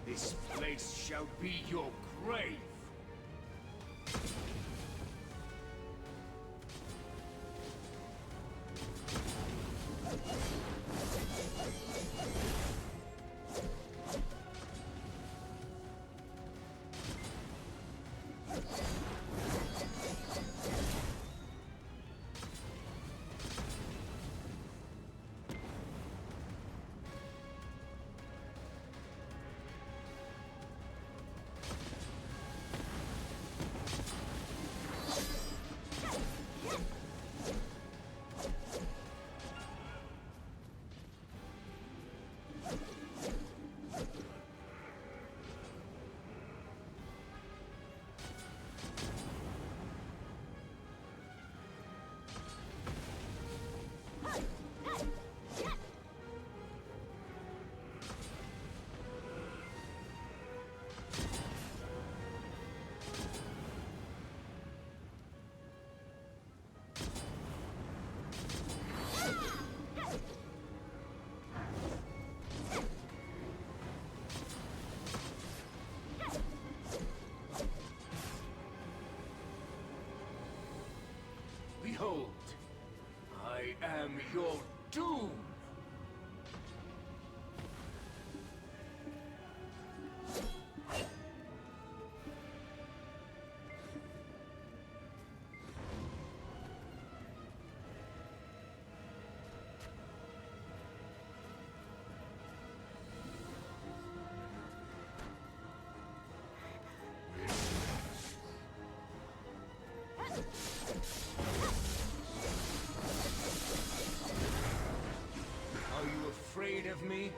This place shall be your grave. Behold, I am your doom! Afraid of me?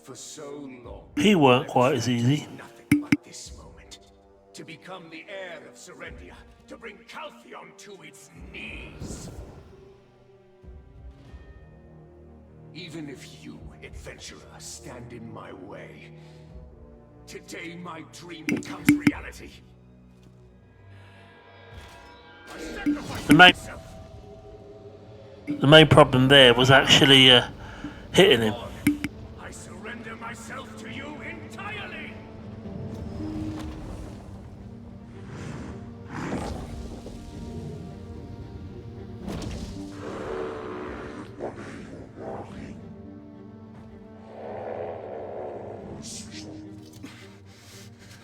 For so long, He weren't quite as easy. Nothing but this moment. To become the heir of Serendia, to bring Caltheon to its knees. Even if you, adventurer, stand in my way, today my dream becomes reality. The main problem there was actually hitting him. I surrender myself to you entirely.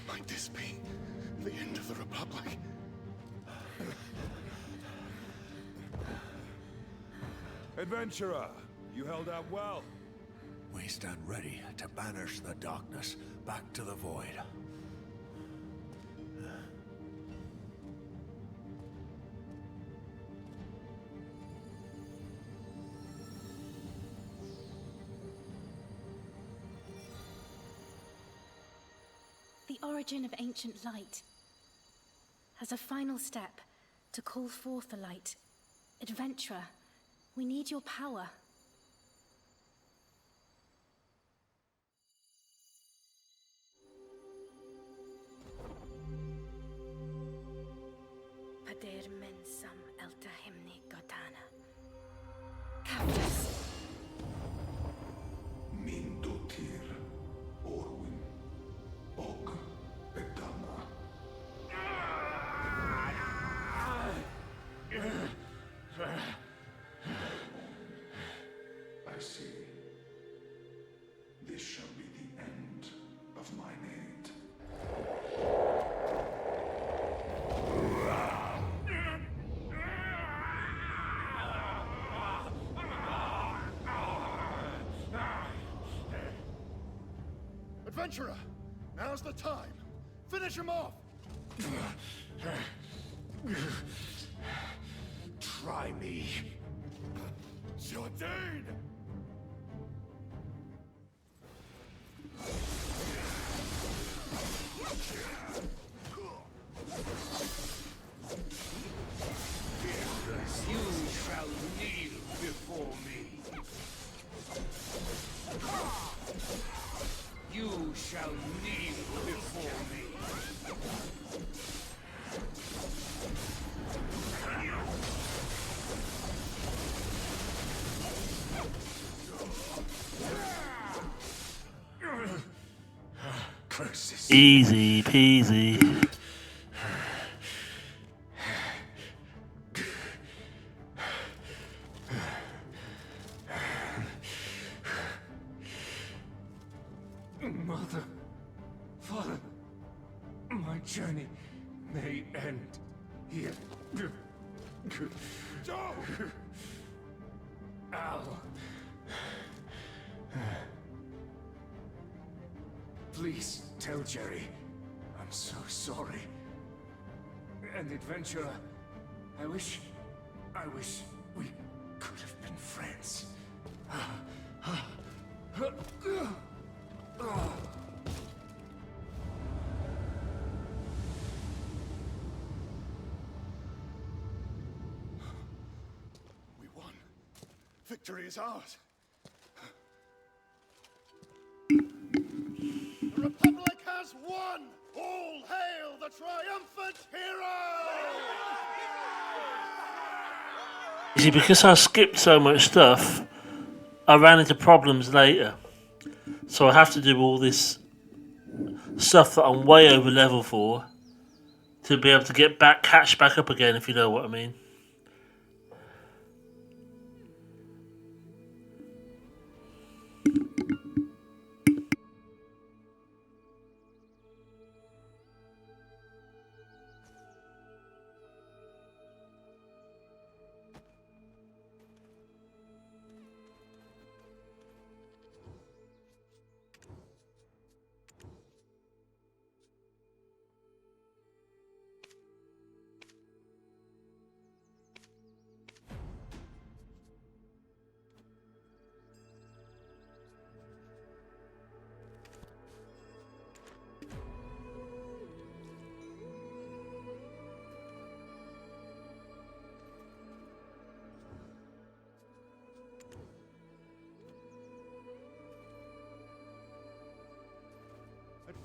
Might this be the end of the Republic? Adventurer, you held out well. We stand ready to banish the darkness back to the void. The origin of ancient light. As a final step, to call forth the light. Adventurer, we need your power. Pader mensam elta himni godana. Adventurer! Now's the time! Finish him off! Try me. Jardine! You shall kneel before me. You shall kneel before me. Curses. Easy peasy. Mother, Father, my journey may end here. Joe! Al. Please tell Jerry I'm so sorry. And Adventurer, I wish we could have been friends. We won. Victory is ours. The Republic has won! All hail the triumphant hero! You see, because I skipped so much stuff, I ran into problems later. So I have to do all this stuff that I'm way over level for to be able to catch back up again, if you know what I mean.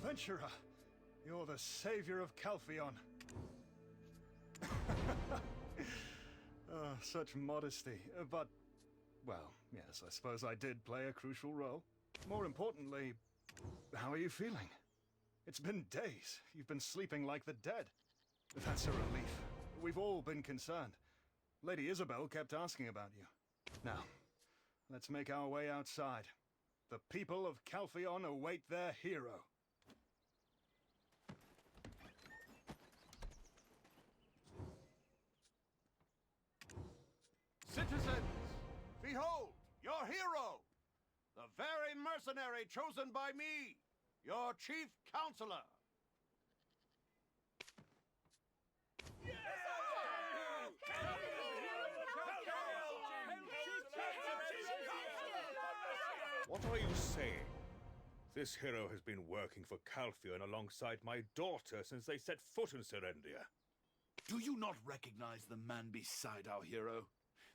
Adventurer, you're the savior of Calpheon. Oh, such modesty. But, well, yes, I suppose I did play a crucial role. More importantly, how are you feeling? It's been days. You've been sleeping like the dead. That's a relief. We've all been concerned. Lady Isabel kept asking about you. Now, let's make our way outside. The people of Calpheon await their hero. Citizens, behold, your hero! The very mercenary chosen by me, your chief counselor! What are you saying? This hero has been working for Calpheon alongside my daughter since they set foot in Serendia. Do you not recognize the man beside our hero?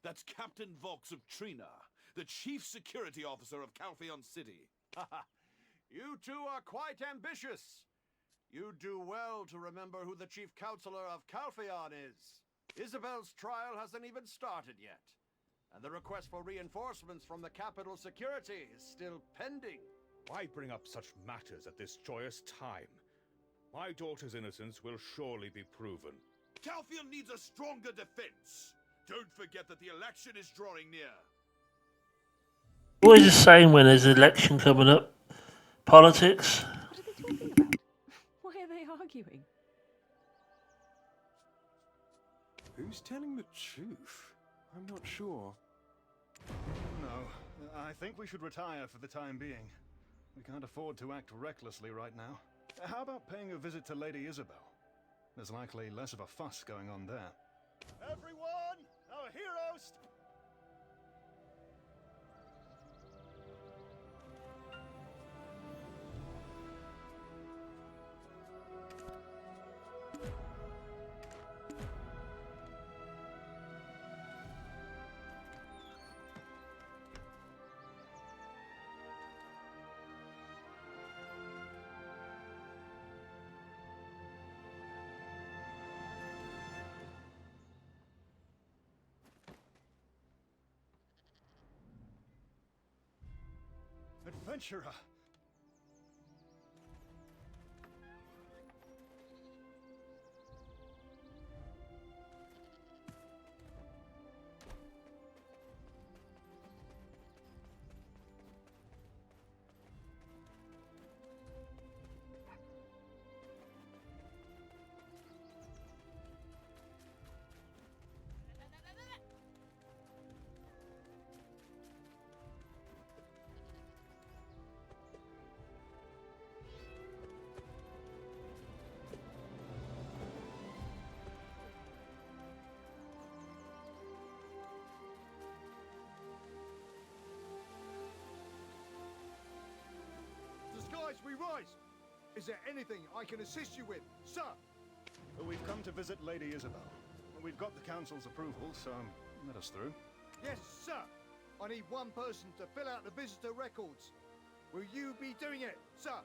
That's Captain Vox of Trina, the chief security officer of Calpheon City. You two are quite ambitious. You do well to remember who the chief counselor of Calpheon is. Isabel's trial hasn't even started yet. And the request for reinforcements from the capital security is still pending. Why bring up such matters at this joyous time? My daughter's innocence will surely be proven. Calpheon needs a stronger defense. Don't forget that the election is drawing near. What is he saying when there's an election coming up? Politics? What are they talking about? Why are they arguing? Who's telling the truth? I'm not sure. No, I think we should retire for the time being. We can't afford to act recklessly right now. How about paying a visit to Lady Isabel? There's likely less of a fuss going on there. Everyone! Our heroes! Adventurer! Skies we rise! Is there anything I can assist you with, sir? We've come to visit Lady Isabel. We've got the Council's approval, so let us through. Yes, sir! I need one person to fill out the visitor records. Will you be doing it, sir?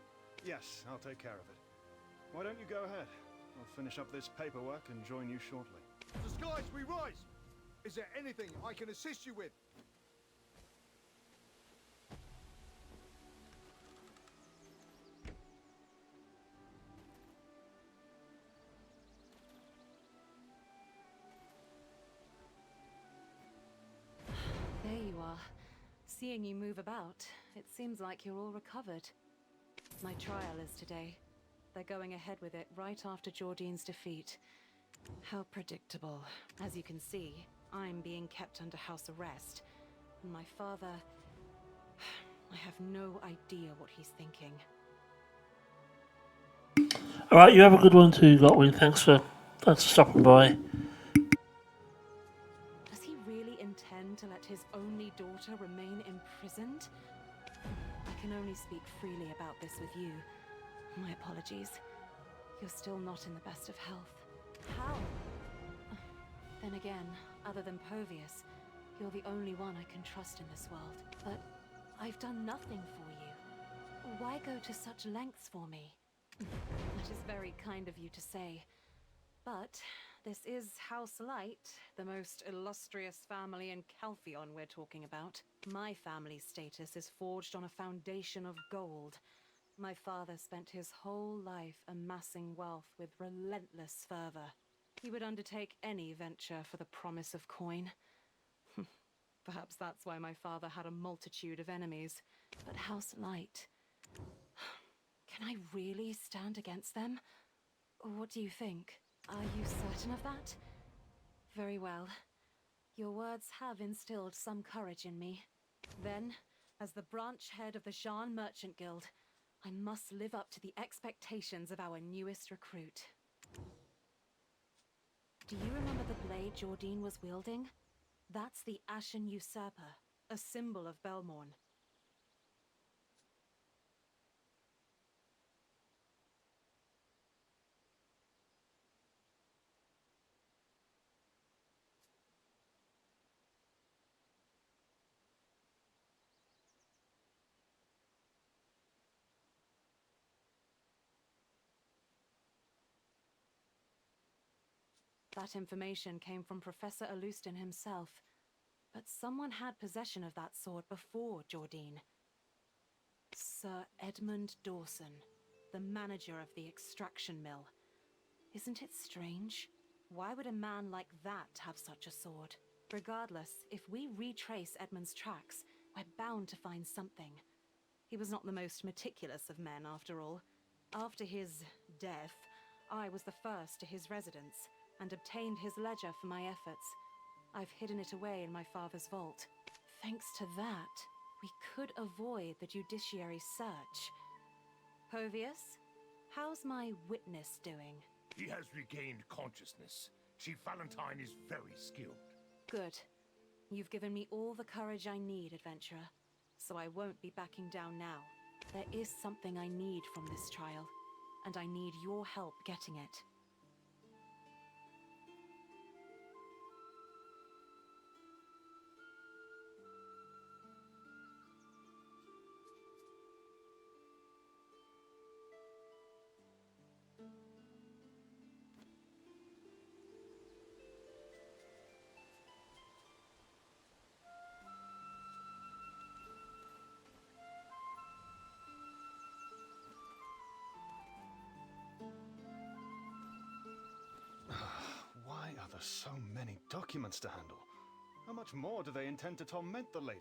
Yes, I'll take care of it. Why don't you go ahead? I'll finish up this paperwork and join you shortly. To skies we rise! Is there anything I can assist you with? There you are. Seeing you move about, it seems like you're all recovered. My trial is today. They're going ahead with it right after Jordine's defeat. How predictable. As you can see, I'm being kept under house arrest. And my father... I have no idea what he's thinking. Alright, you have a good one too, Gotwin. Thanks for stopping by. Does he really intend to let his only daughter remain imprisoned? I can only speak freely about this with you. My apologies. You're still not in the best of health. How? Then again, other than Povius, you're the only one I can trust in this world. But I've done nothing for you. Why go to such lengths for me? That is very kind of you to say. But this is House Light, the most illustrious family in Calpheon we're talking about. My family's status is forged on a foundation of gold. My father spent his whole life amassing wealth with relentless fervor. He would undertake any venture for the promise of coin. Perhaps that's why my father had a multitude of enemies. But House Light... Can I really stand against them? What do you think? Are you certain of that? Very well. Your words have instilled some courage in me. Then, as the branch head of the Jean Merchant Guild, I must live up to the expectations of our newest recruit. Do you remember the blade Jordine was wielding? That's the Ashen Usurper, a symbol of Belmorn. That information came from Professor Alustin himself. But someone had possession of that sword before Jordine. Sir Edmund Dawson, the manager of the extraction mill. Isn't it strange? Why would a man like that have such a sword? Regardless, if we retrace Edmund's tracks, we're bound to find something. He was not the most meticulous of men, after all. After his death, I was the first to his residence, and obtained his ledger for my efforts. I've hidden it away in my father's vault. Thanks to that, we could avoid the judiciary search. Povius, how's my witness doing? He has regained consciousness. Chief Valentine is very skilled. Good. You've given me all the courage I need, adventurer. So I won't be backing down now. There is something I need from this trial, and I need your help getting it. Why are there so many documents to handle? How much more do they intend to torment the lady?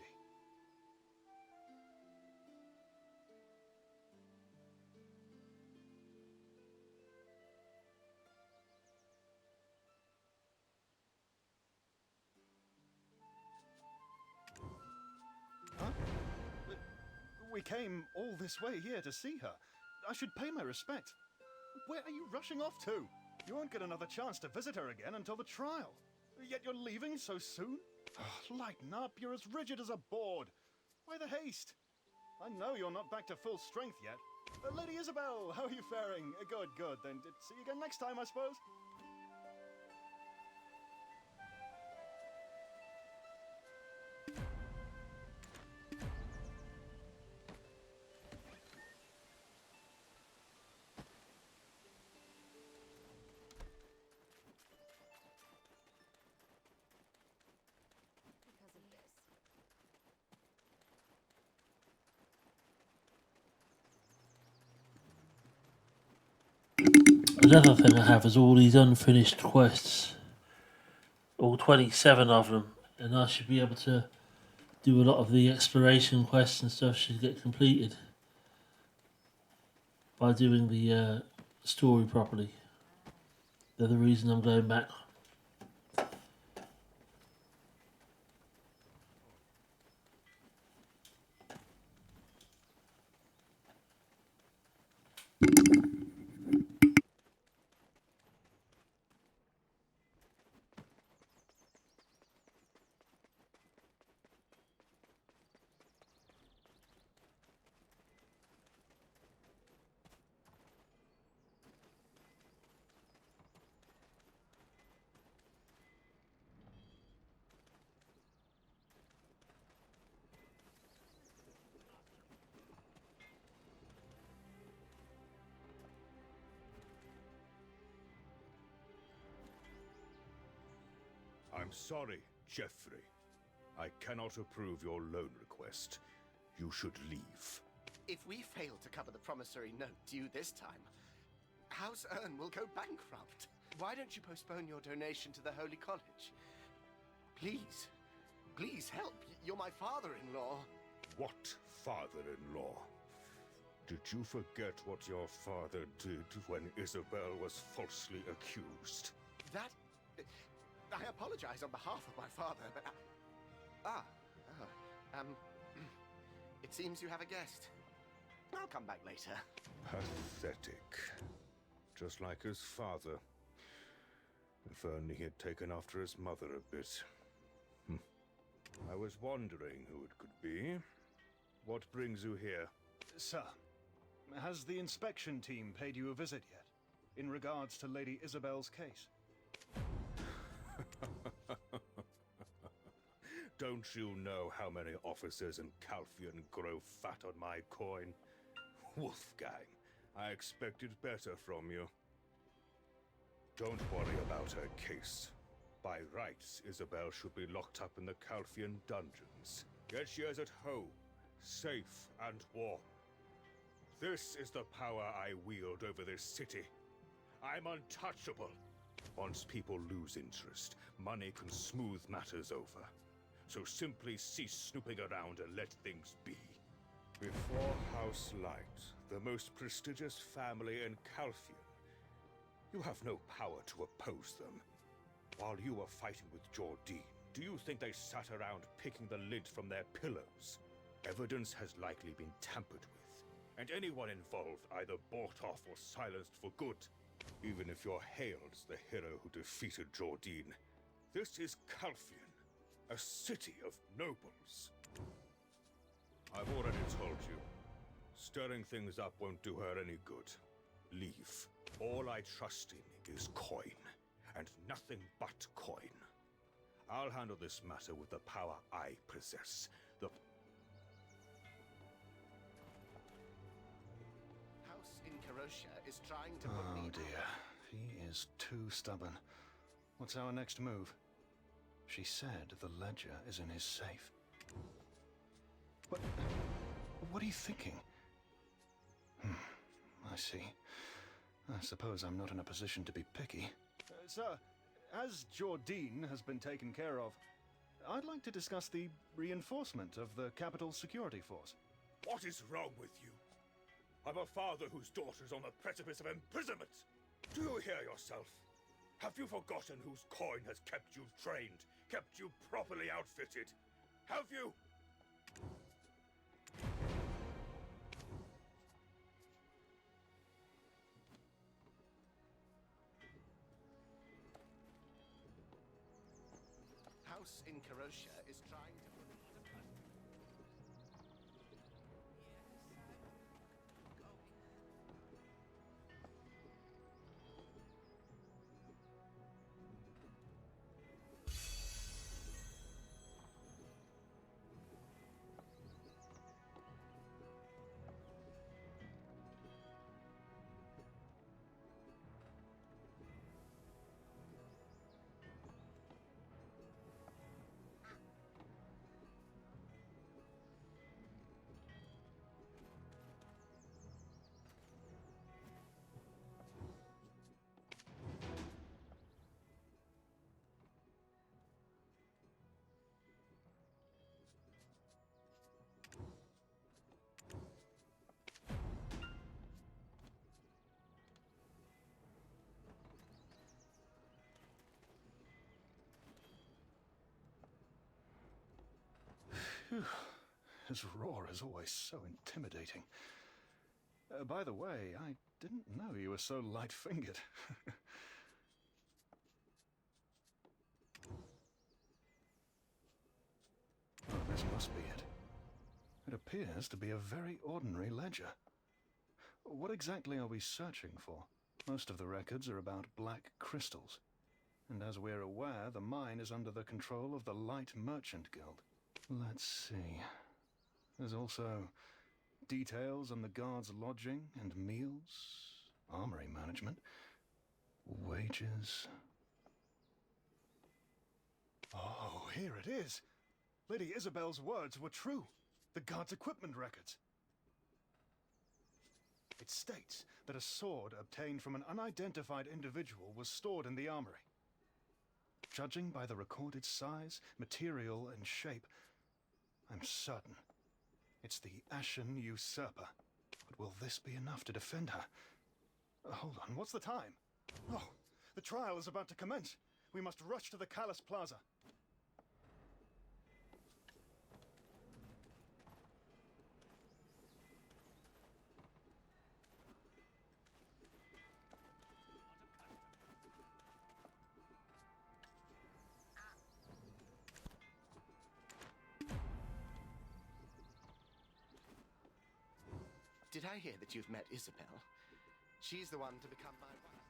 Huh? We came all this way here to see her. I should pay my respect. Where are you rushing off to? You won't get another chance to visit her again until the trial. Yet you're leaving so soon? Lighten up, you're as rigid as a board. Why the haste? I know you're not back to full strength yet. Lady Isabel, how are you faring? Good, good. Then see you again next time, I suppose. Another thing I have is all these unfinished quests. All 27 of them. And I should be able to do a lot of the exploration quests and stuff should get completed by doing the story properly. They're the reason I'm going back. I'm sorry, Geoffrey. I cannot approve your loan request. You should leave. If we fail to cover the promissory note due this time, House Ern will go bankrupt. Why don't you postpone your donation to the Holy College? Please, please help. You're my father-in-law. What father-in-law? Did you forget what your father did when Isabel was falsely accused? That... I apologize on behalf of my father, but... It seems you have a guest. I'll come back later. Pathetic. Just like his father. If only he had taken after his mother a bit. I was wondering who it could be. What brings you here? Sir, has the inspection team paid you a visit yet? In regards to Lady Isabel's case? Don't you know how many officers in Calphion grow fat on my coin? Wolfgang, I expected better from you. Don't worry about her case. By rights, Isabel should be locked up in the Calphion dungeons. Yet she is at home, safe and warm. This is the power I wield over this city. I'm untouchable. Once people lose interest, money can smooth matters over. So simply cease snooping around and let things be. Before House Light, the most prestigious family in Calphion, you have no power to oppose them. While you were fighting with Jordine, do you think they sat around picking the lint from their pillows? Evidence has likely been tampered with, and anyone involved either bought off or silenced for good. Even if you're hailed as the hero who defeated Jordine, this is Calphion, a city of nobles. I've already told you. Stirring things up won't do her any good. Leave. All I trust in is coin, and nothing but coin. I'll handle this matter with the power I possess. House in Karoshia is trying to put me... Oh dear, he is too stubborn. What's our next move? She said the ledger is in his safe. What are you thinking? I see. I suppose I'm not in a position to be picky. Sir, as Jordine has been taken care of, I'd like to discuss the reinforcement of the capital security force. What is wrong with you? I'm a father whose daughter's on the precipice of imprisonment. Do you hear yourself? Have you forgotten whose coin has kept you trained, kept you properly outfitted? Have you? House in Karoshia is trying to put... Phew. His roar is always so intimidating. By the way, I didn't know you were so light-fingered. Oh, this must be it. It appears to be a very ordinary ledger. What exactly are we searching for? Most of the records are about black crystals. And as we're aware, the mine is under the control of the Light Merchant Guild. Let's see. There's also details on the guards' lodging and meals, armory management, wages. Oh, here it is. Lady Isabel's words were true. The guards' equipment records. It states that a sword obtained from an unidentified individual was stored in the armory. Judging by the recorded size, material, and shape, I'm certain it's the Ashen Usurper. But will this be enough to defend her? Hold on, what's the time? Oh, the trial is about to commence. We must rush to the Callus Plaza. Did I hear that you've met Isabel? She's the one to become my wife.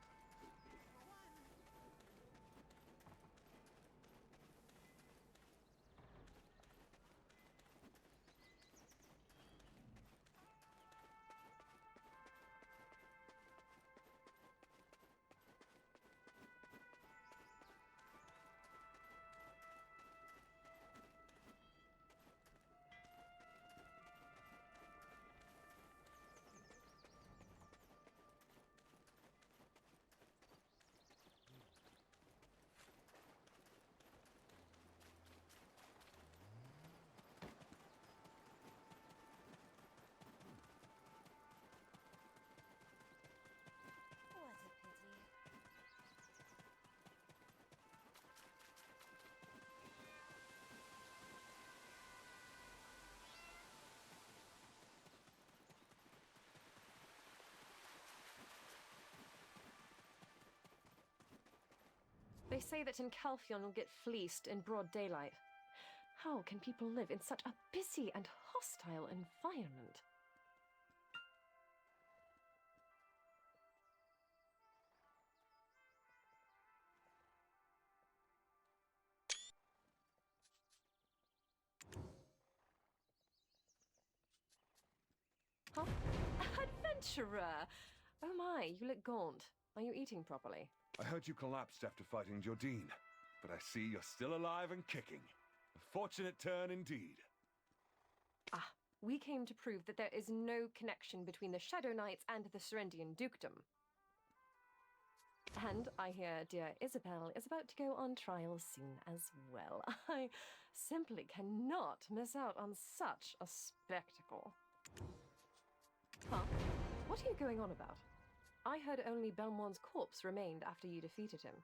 They say that in Calphion will get fleeced in broad daylight. How can people live in such a busy and hostile environment? Huh? Adventurer! Oh my, you look gaunt. Are you eating properly? I heard you collapsed after fighting Jordine, but I see you're still alive and kicking. A fortunate turn indeed. Ah, we came to prove that there is no connection between the Shadow Knights and the Serendian dukedom. And I hear dear Isabel is about to go on trial soon as well. I simply cannot miss out on such a spectacle. Huh? What are you going on about? I heard only Belmont's corpse remained after you defeated him.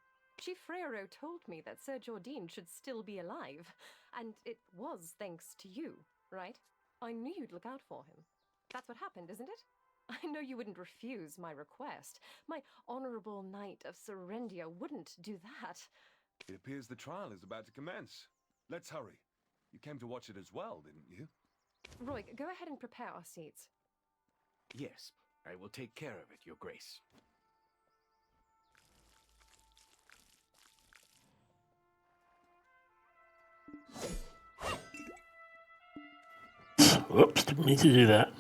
Chief Freyro told me that Sir Jordine should still be alive, and it was thanks to you, right? I knew you'd look out for him. That's what happened, isn't it? I know you wouldn't refuse my request. My honorable knight of Serendia wouldn't do that. It appears the trial is about to commence. Let's hurry. You came to watch it as well, didn't you? Roy, go ahead and prepare our seats. Yes, I will take care of it, Your Grace. Whoops, didn't mean to do that.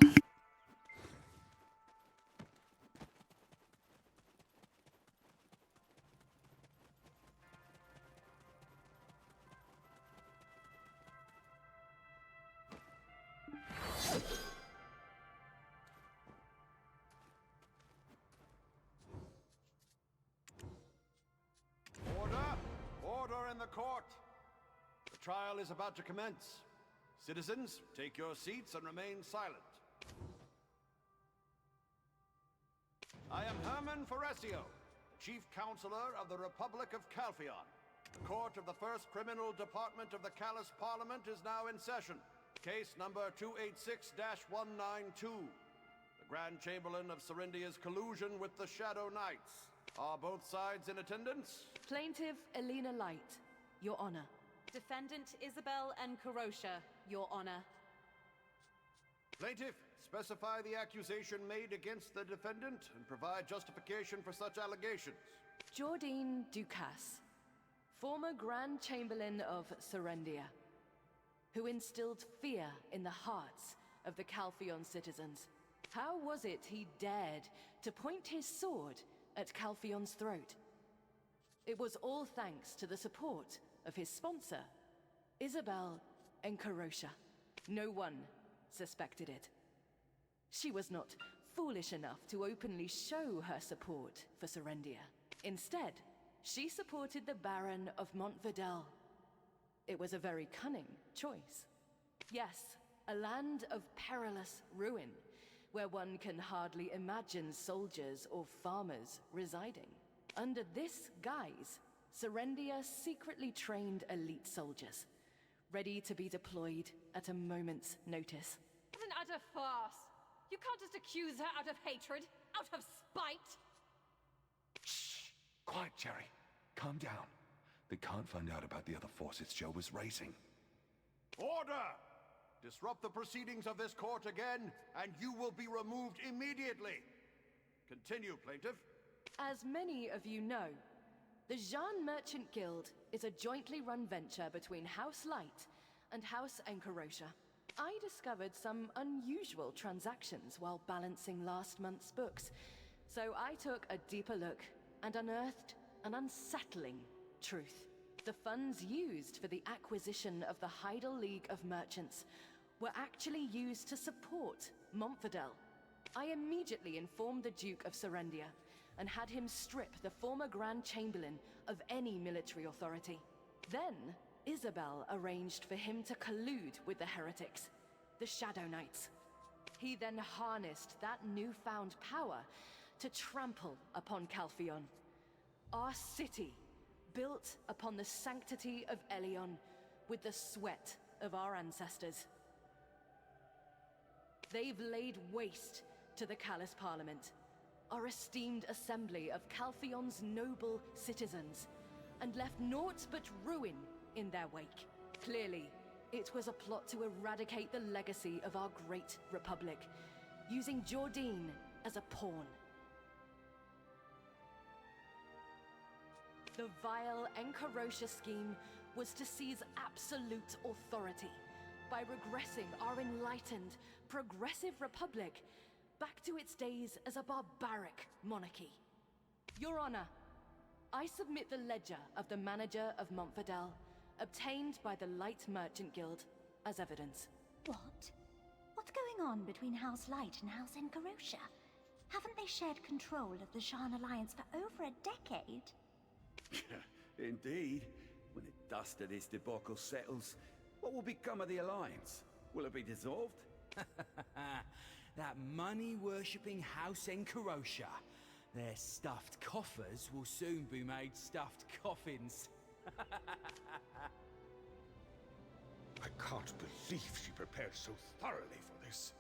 Order in the court. The trial is about to commence. Citizens, take your seats and remain silent. I am Herman Foresio, Chief Counselor of the Republic of Calphion. The court of the First Criminal Department of the Callus Parliament is now in session. Case number 286-192. The Grand Chamberlain of Serendia's collusion with the Shadow Knights. Are both sides in attendance? Plaintiff Elena Light, Your Honor. Defendant Isabel and Karosha, Your Honor. Plaintiff, specify the accusation made against the defendant and provide justification for such allegations. Jordine Ducasse, former Grand Chamberlain of Serendia, who instilled fear in the hearts of the Calphion citizens. How was it he dared to point his sword at Calphion's throat? It was all thanks to the support of his sponsor, Isabel and Karosha. No one suspected it. She was not foolish enough to openly show her support for Serendia. Instead, she supported the Baron of Montvidal. It was a very cunning choice. Yes, a land of perilous ruin, where one can hardly imagine soldiers or farmers residing. Under this guise, Serendia secretly trained elite soldiers, ready to be deployed at a moment's notice. It's an utter farce. You can't just accuse her out of hatred, out of spite. Shh! Quiet, Jerry. Calm down. They can't find out about the other forces Joe was raising. Order! Disrupt the proceedings of this court again, and you will be removed immediately. Continue, plaintiff. As many of you know, the Jean Merchant Guild is a jointly run venture between House Light and House Enkarosha. I discovered some unusual transactions while balancing last month's books, so I took a deeper look and unearthed an unsettling truth. The funds used for the acquisition of the Heidel League of Merchants were actually used to support Montvidal. I immediately informed the Duke of Serendia and had him strip the former Grand Chamberlain of any military authority. Then, Isabel arranged for him to collude with the heretics, the Shadow Knights. He then harnessed that newfound power to trample upon Calphion, our city, built upon the sanctity of Elion with the sweat of our ancestors. They've laid waste to the Callus Parliament, our esteemed assembly of Calphion's noble citizens, and left naught but ruin in their wake. Clearly, it was a plot to eradicate the legacy of our great republic, using Jordine as a pawn. The vile Enkarosia scheme was to seize absolute authority by regressing our enlightened, progressive republic back to its days as a barbaric monarchy. Your Honor, I submit the ledger of the manager of Montfordel, obtained by the Light Merchant Guild, as evidence. What? What's going on between House Light and House Enkarosia? Haven't they shared control of the Shan Alliance for over a decade? Indeed. When the dust of this debacle settles, what will become of the Alliance? Will it be dissolved? That money-worshipping House Enkarosia. Their stuffed coffers will soon be made stuffed coffins. I can't believe she prepared so thoroughly for this.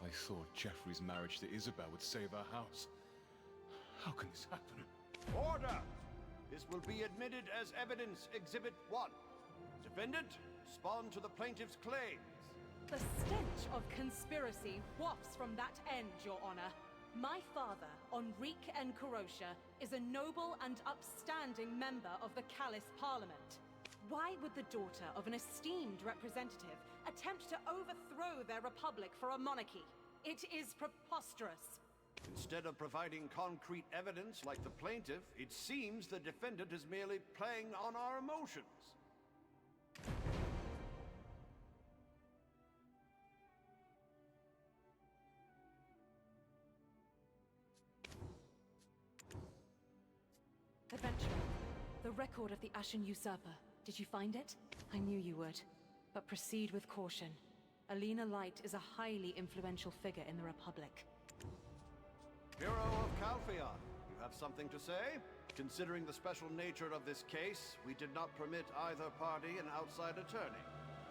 I thought Geoffrey's marriage to Isabel would save our house. How can this happen? Order! This will be admitted as evidence, Exhibit 1. Defendant, respond to the plaintiff's claims. The stench of conspiracy wafts from that end, Your Honor. My father, Enrique Enkarosia, is a noble and upstanding member of the Callis Parliament. Why would the daughter of an esteemed representative attempt to overthrow their republic for a monarchy? It is preposterous. Instead of providing concrete evidence like the plaintiff, it seems the defendant is merely playing on our emotions. Adventurer, the record of the Ashen Usurper. Did you find it? I knew you would. But proceed with caution. Alina Light is a highly influential figure in the Republic. Hero of Calpheon, you have something to say? Considering the special nature of this case, we did not permit either party an outside attorney.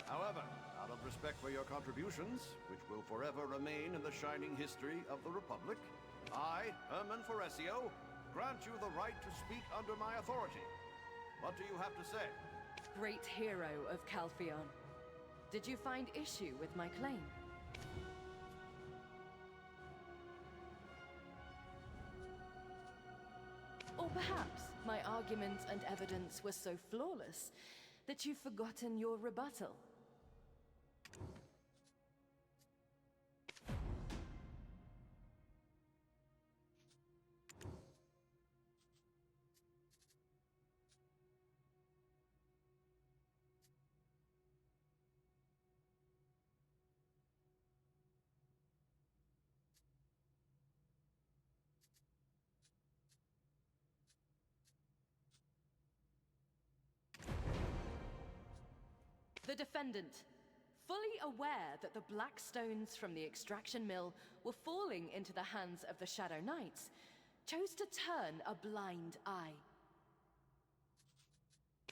However, out of respect for your contributions, which will forever remain in the shining history of the Republic, I, Herman Foresio, grant you the right to speak under my authority. What do you have to say? Great hero of Calpheon. Did you find issue with my claim? Or perhaps my argument and evidence were so flawless that you've forgotten your rebuttal. The defendant, fully aware that the black stones from the extraction mill were falling into the hands of the Shadow Knights, chose to turn a blind eye.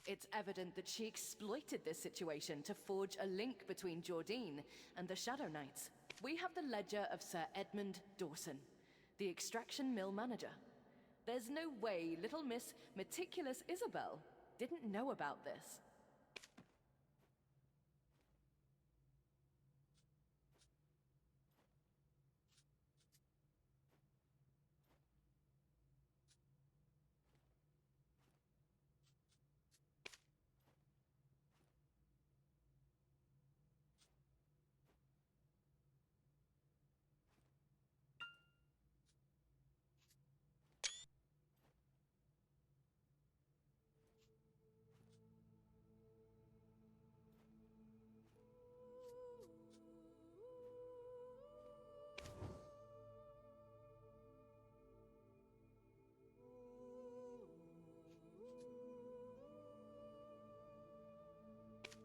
It's evident that she exploited this situation to forge a link between Jordine and the Shadow Knights. We have the ledger of Sir Edmund Dawson, the extraction mill manager. There's no way little Miss Meticulous Isabel didn't know about this.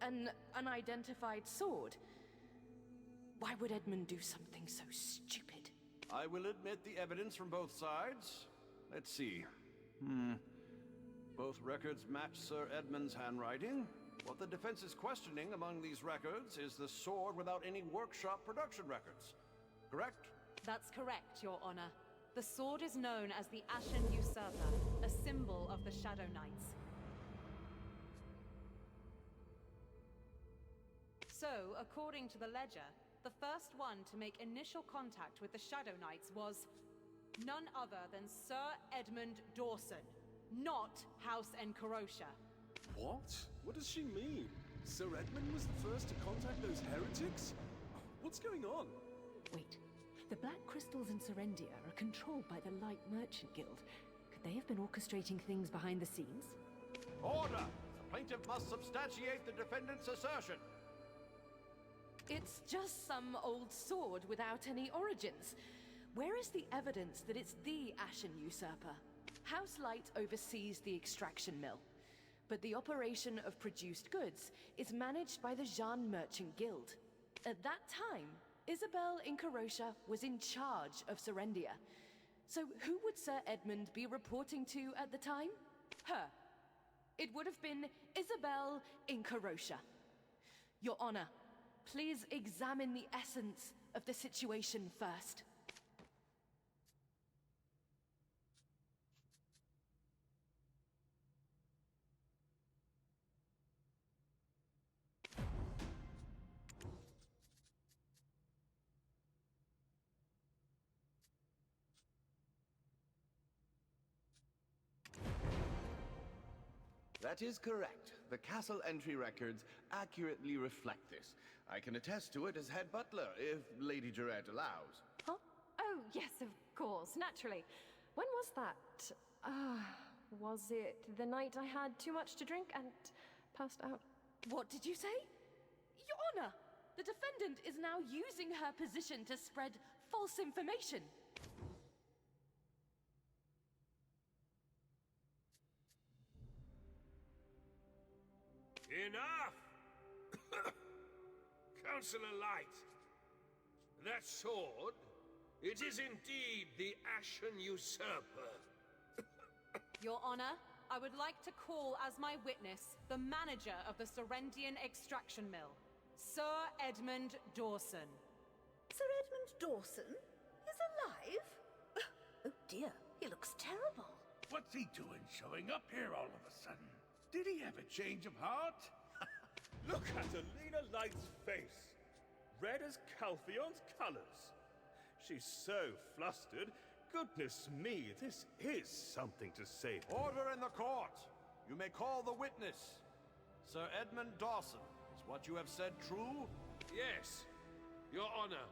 An unidentified sword? Why would Edmund do something so stupid? I will admit the evidence from both sides. Let's see. Both records match Sir Edmund's handwriting. What the defense is questioning among these records is the sword without any workshop production records. Correct? That's correct, Your Honor. The sword is known as the Ashen Usurper, a symbol of the Shadow Knights. So, according to the ledger, the first one to make initial contact with the Shadow Knights was none other than Sir Edmund Dawson, not House Encarosha. What? What does she mean? Sir Edmund was the first to contact those heretics? What's going on? Wait. The Black Crystals in Serendia are controlled by the Light Merchant Guild. Could they have been orchestrating things behind the scenes? Order! The plaintiff must substantiate the defendant's assertion. It's just some old sword without any origins. Where is the evidence that it's the Ashen Usurper? House Light oversees the extraction mill, but the operation of produced goods is managed by the Jean Merchant Guild. At that time, Isabel Incarosha was in charge of Serendia. So who would Sir Edmund be reporting to at the time? Her. It would have been Isabel Incarosha. Your Honor, please examine the essence of the situation first. That is correct. The castle entry records accurately reflect this. I can attest to it as head butler, if Lady Jarrett allows. Huh? Oh, yes, of course, naturally. When was that? Was it the night I had too much to drink and passed out? What did you say? Your Honor, the defendant is now using her position to spread false information. Enough! Councillor Light, that sword, it is indeed the Ashen Usurper. Your Honor, I would like to call as my witness the manager of the Serendian extraction mill, Sir Edmund Dawson. Sir Edmund Dawson? He's alive? Oh dear, he looks terrible. What's he doing showing up here all of a sudden? Did he have a change of heart? Look at Alina Light's face. Red as Calphion's colors. She's so flustered. Goodness me, this is something to say. Order in the court. You may call the witness. Sir Edmund Dawson, is what you have said true? Yes, Your Honor.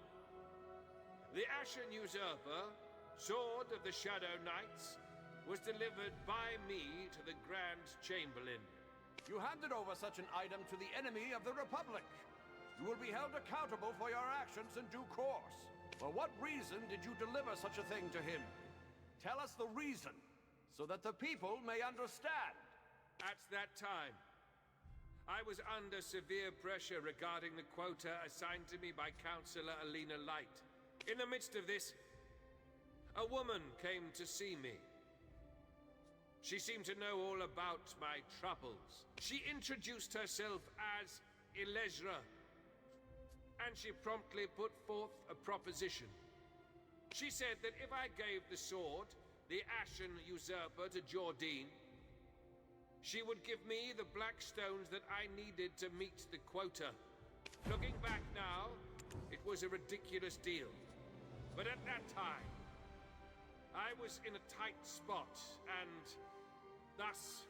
The Ashen Usurper, Sword of the Shadow Knights, was delivered by me to the Grand Chamberlain. You handed over such an item to the enemy of the Republic. You will be held accountable for your actions in due course. For what reason did you deliver such a thing to him? Tell us the reason, so that the people may understand. At that time, I was under severe pressure regarding the quota assigned to me by Councillor Alina Light. In the midst of this, a woman came to see me. She seemed to know all about my troubles. She introduced herself as Elezra, and she promptly put forth a proposition. She said that if I gave the sword, the Ashen Usurper, to Jordine, she would give me the black stones that I needed to meet the quota. Looking back now, it was a ridiculous deal. But at that time, I was in a tight spot, and thus,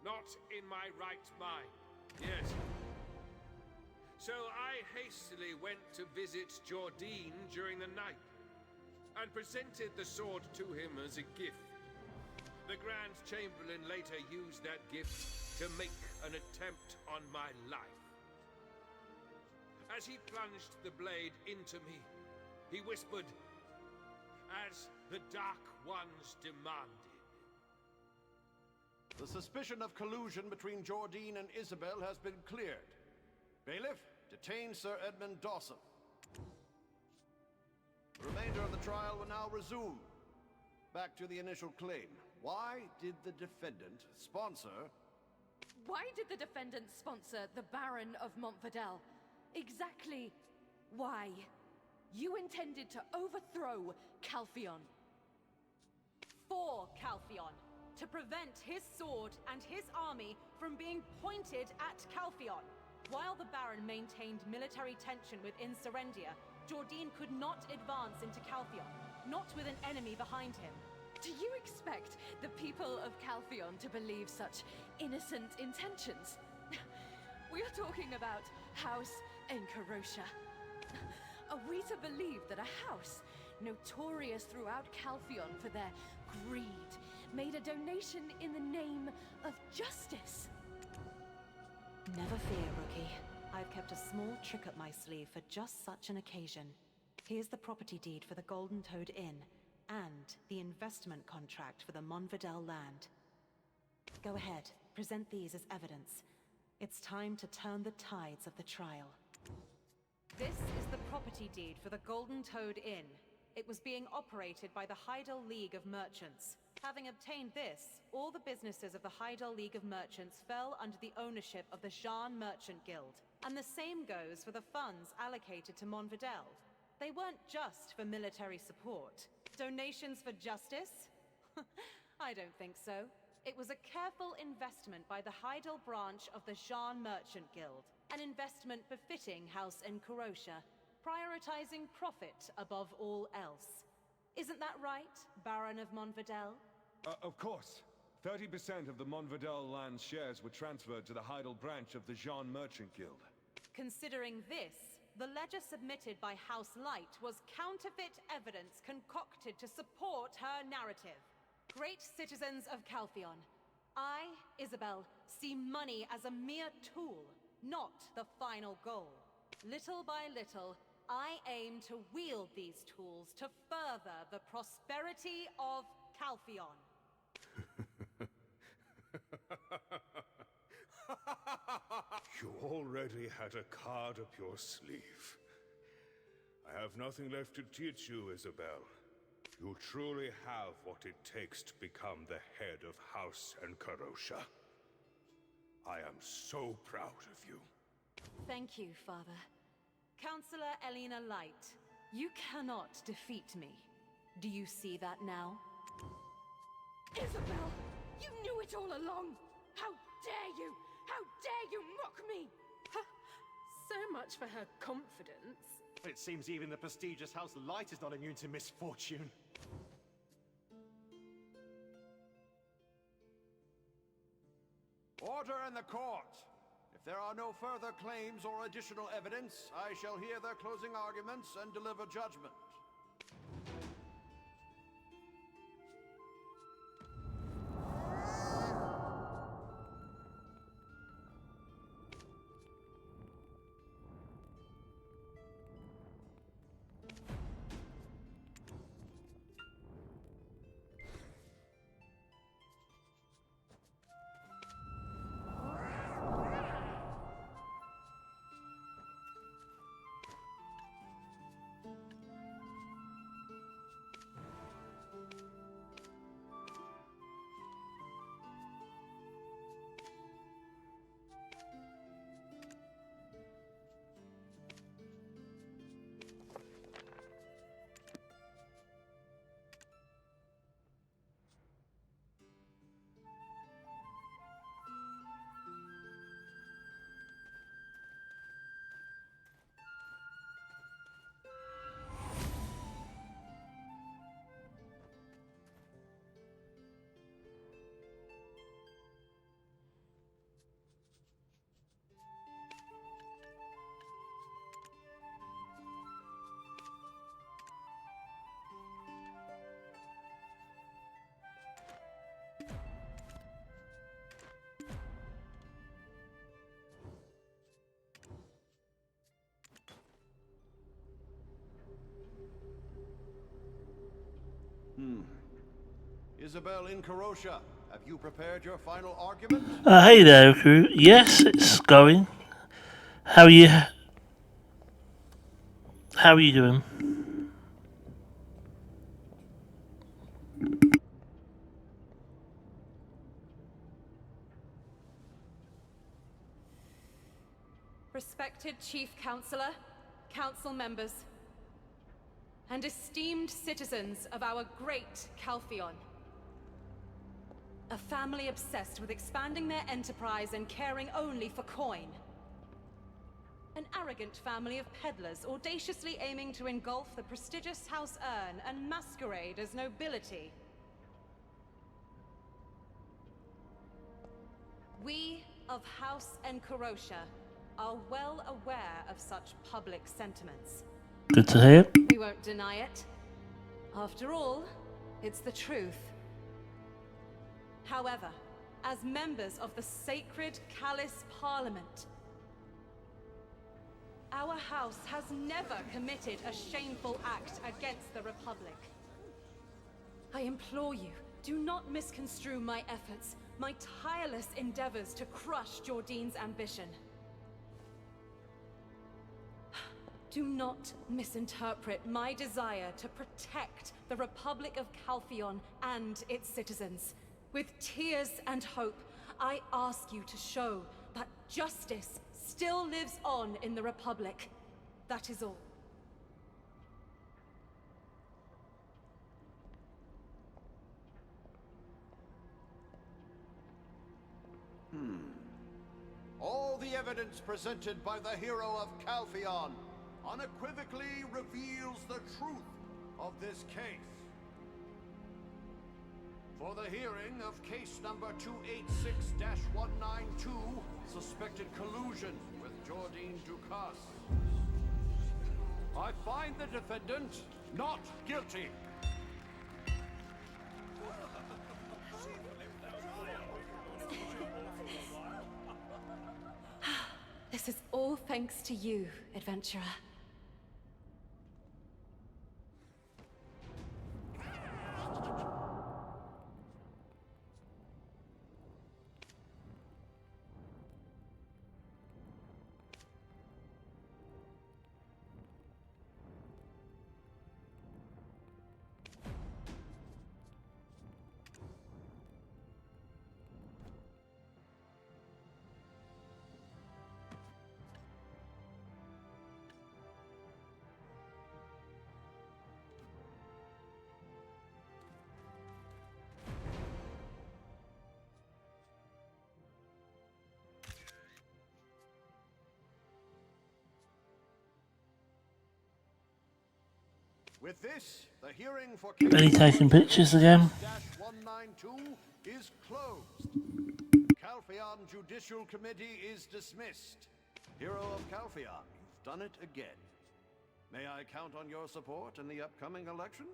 not in my right mind. Yes. So I hastily went to visit Jordine during the night, and presented the sword to him as a gift. The Grand Chamberlain later used that gift to make an attempt on my life. As he plunged the blade into me, he whispered, "As the Dark Ones demanded." The suspicion of collusion between Jordine and Isabel has been cleared. Bailiff, detain Sir Edmund Dawson. The remainder of the trial will now resume. Back to the initial claim. Why did the defendant sponsor... Why did the defendant sponsor the Baron of Montfordel? Exactly why? You intended to overthrow Calphion. For Calphion, to prevent his sword and his army from being pointed at Calphion. While the Baron maintained military tension within Serendia, Jordine could not advance into Calpheon, not with an enemy behind him. Do you expect the people of Calpheon to believe such innocent intentions? We are talking about House Encarosha. Are we to believe that a house, notorious throughout Calpheon for their greed, made a donation in the name of justice? Never fear, Rookie. I've kept a small trick up my sleeve for just such an occasion. Here's the property deed for the Golden Toad Inn, and the investment contract for the Monvidel land. Go ahead, present these as evidence. It's time to turn the tides of the trial. This is the property deed for the Golden Toad Inn. It was being operated by the Heidel League of Merchants. Having obtained this, all the businesses of the Heidel League of Merchants fell under the ownership of the Jean Merchant Guild. And the same goes for the funds allocated to Monvidel. They weren't just for military support. Donations for justice? I don't think so. It was a careful investment by the Heidel branch of the Jean Merchant Guild. An investment befitting House Encarosha, prioritizing profit above all else. Isn't that right, Baron of Monvidel? Of course. 30% of the Monvidel land shares were transferred to the Heidel branch of the Jean Merchant Guild. Considering this, the ledger submitted by House Light was counterfeit evidence concocted to support her narrative. Great citizens of Calpheon, I, Isabel, see money as a mere tool, not the final goal. Little by little, I aim to wield these tools to further the prosperity of Calpheon. You already had a card up your sleeve. I have nothing left to teach you, Isabel. You truly have what it takes to become the head of House Encarosha. I am so proud of you. Thank you, Father. Counselor Elena Light, you cannot defeat me. Do you see that now? Isabel, you knew it all along! How dare you! How dare you mock me! So much for her confidence. It seems even the prestigious House Light is not immune to misfortune. Order in the court! If there are no further claims or additional evidence, I shall hear their closing arguments and deliver judgment. Isabel Encarosha, have you prepared your final argument? Hey there, crew. Yes, it's going. How are you? How are you doing? Respected Chief Counselor, Council members, and esteemed citizens of our great Calpheon. A family obsessed with expanding their enterprise and caring only for coin. An arrogant family of peddlers audaciously aiming to engulf the prestigious House Urn and masquerade as nobility. We of House Encorosha are well aware of such public sentiments. Good to hear. We won't deny it. After all, it's the truth. However, as members of the sacred Callus Parliament, our house has never committed a shameful act against the Republic. I implore you, do not misconstrue my efforts, my tireless endeavors to crush Jordine's ambition. Do not misinterpret my desire to protect the Republic of Calpheon and its citizens. With tears and hope, I ask you to show that justice still lives on in the Republic. That is all. All the evidence presented by the hero of Calpheon unequivocally reveals the truth of this case. For the hearing of case number 286-192, suspected collusion with Jordine Ducasse, I find the defendant not guilty. This is all thanks to you, adventurer. With this, the hearing for Any taking pictures again? 192 is closed. Calpheon Judicial Committee is dismissed. Hero of Calpheon, you've done it again. May I count on your support in the upcoming election?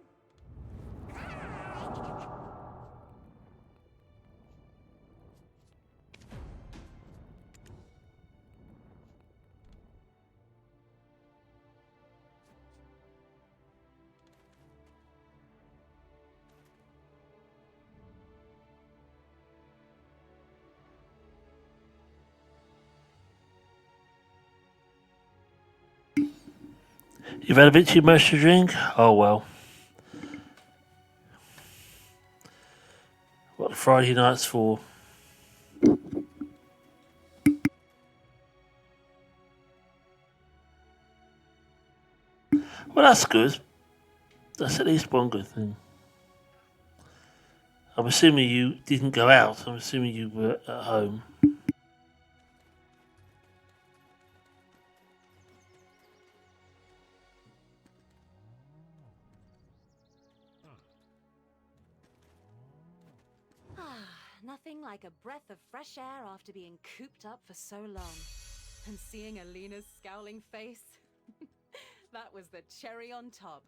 You've had a bit too much to drink? Oh well. What the Friday nights for? Well, that's good. That's at least one good thing. I'm assuming you didn't go out. I'm assuming you were at home. Nothing like a breath of fresh air after being cooped up for so long. And seeing Alina's scowling face, that was the cherry on top.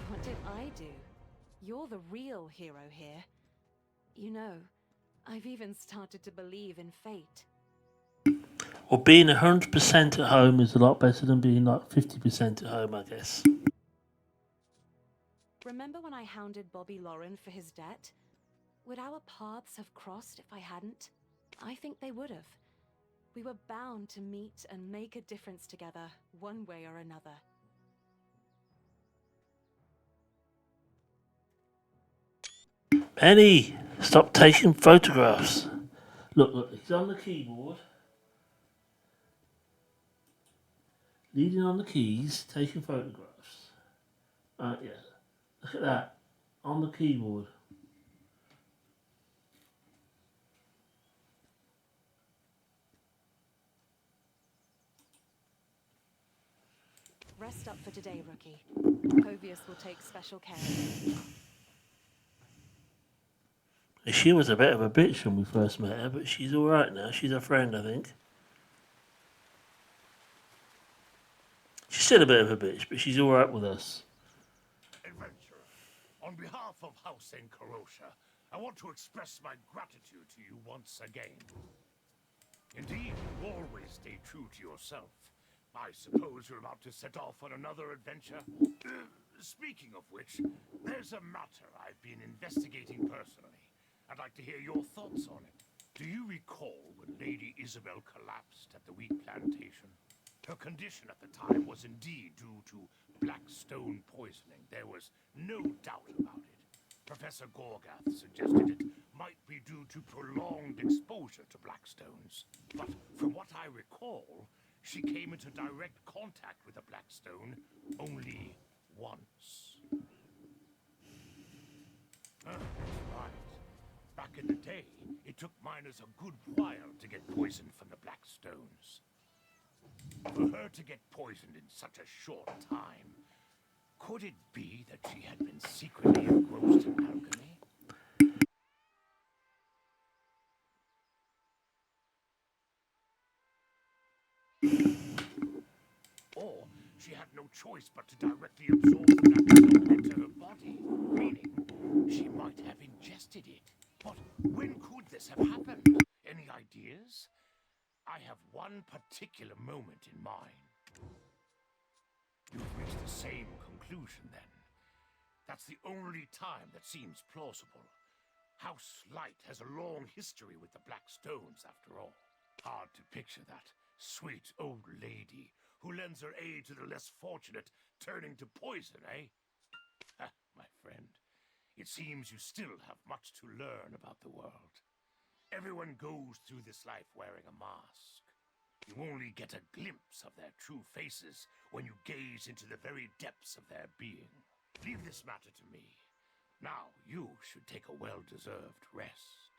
What did I do? You're the real hero here. You know, I've even started to believe in fate. Well, being 100% at home is a lot better than being like 50% at home, I guess. Remember when I hounded Bobby Lauren for his debt? Would our paths have crossed if I hadn't? I think they would have. We were bound to meet and make a difference together, one way or another. Penny, stop taking photographs. Look, it's on the keyboard. Leaning on the keys, taking photographs. Yeah. Look at that. On the keyboard. Rest up for today, Rookie. Covius will take special care of you. She was a bit of a bitch when we first met her, but she's alright now. She's a friend, I think. She's still a bit of a bitch, but she's alright with us. Adventurer, on behalf of House Encarosha, I want to express my gratitude to you once again. Indeed, you always stay true to yourself. I suppose you're about to set off on another adventure? Speaking of which, there's a matter I've been investigating personally. I'd like to hear your thoughts on it. Do you recall when Lady Isabel collapsed at the wheat plantation? Her condition at the time was indeed due to black stone poisoning. There was no doubt about it. Professor Gorgath suggested it might be due to prolonged exposure to black stones. But from what I recall, she came into direct contact with a black stone only once. That's right. Back in the day, it took miners a good while to get poisoned from the black stones. For her to get poisoned in such a short time, could it be that she had been secretly engrossed in alchemy? Or she had no choice but to directly absorb the black stone into her body, meaning she might have ingested it. But when could this have happened? Any ideas? I have one particular moment in mind. You've reached the same conclusion, then. That's the only time that seems plausible. House Light has a long history with the Black Stones, after all. Hard to picture that sweet old lady who lends her aid to the less fortunate turning to poison, eh? Ha, my friend, it seems you still have much to learn about the world. Everyone goes through this life wearing a mask. You only get a glimpse of their true faces when you gaze into the very depths of their being. Leave this matter to me. Now you should take a well-deserved rest.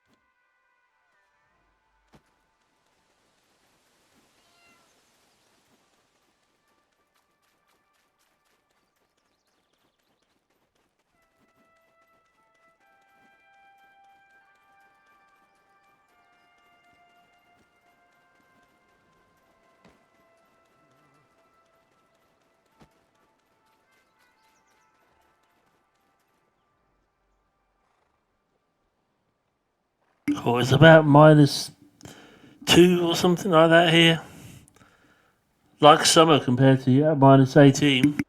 Oh, it's about -2 or something like that here. Like summer compared to -18.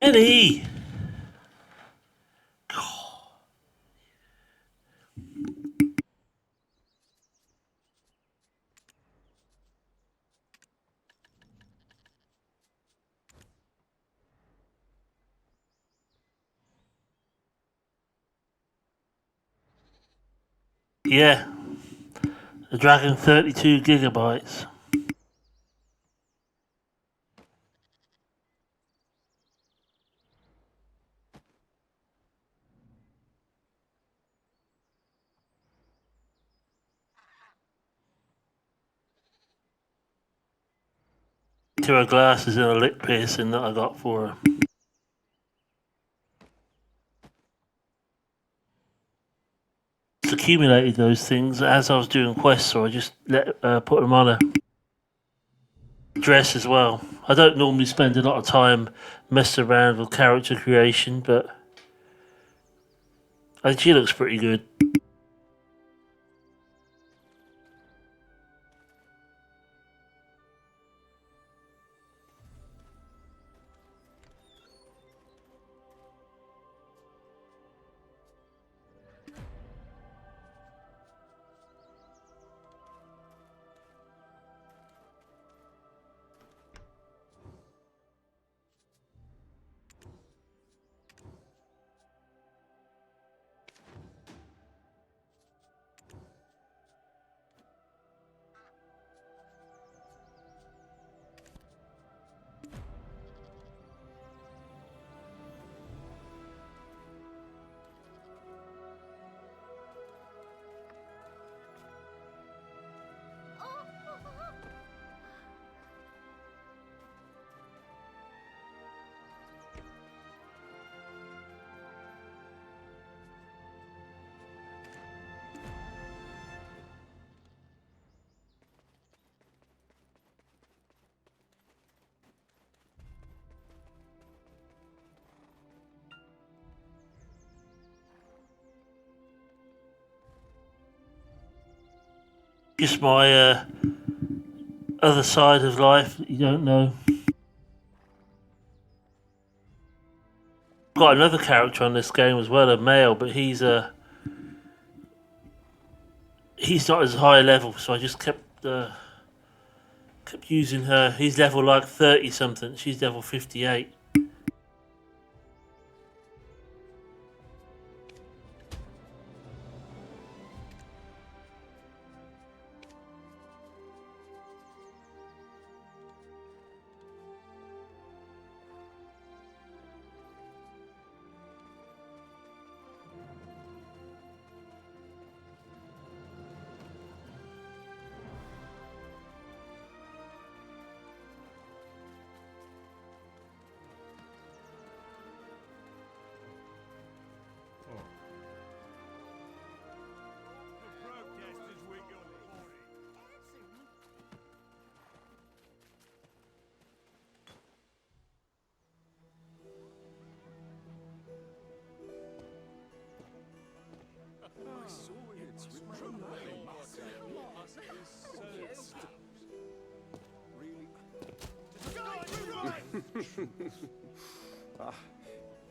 Eddie! Yeah, the Dragon 32 gigabytes. To her glasses and a lip piercing that I got for her. Just accumulated those things as I was doing quests, so I just put them on her dress as well. I don't normally spend a lot of time messing around with character creation, but I think she looks pretty good. Just my other side of life that you don't know. Got another character on this game as well, a male, but he's not as high level, so I just kept using her. He's level like 30 something. She's level 58.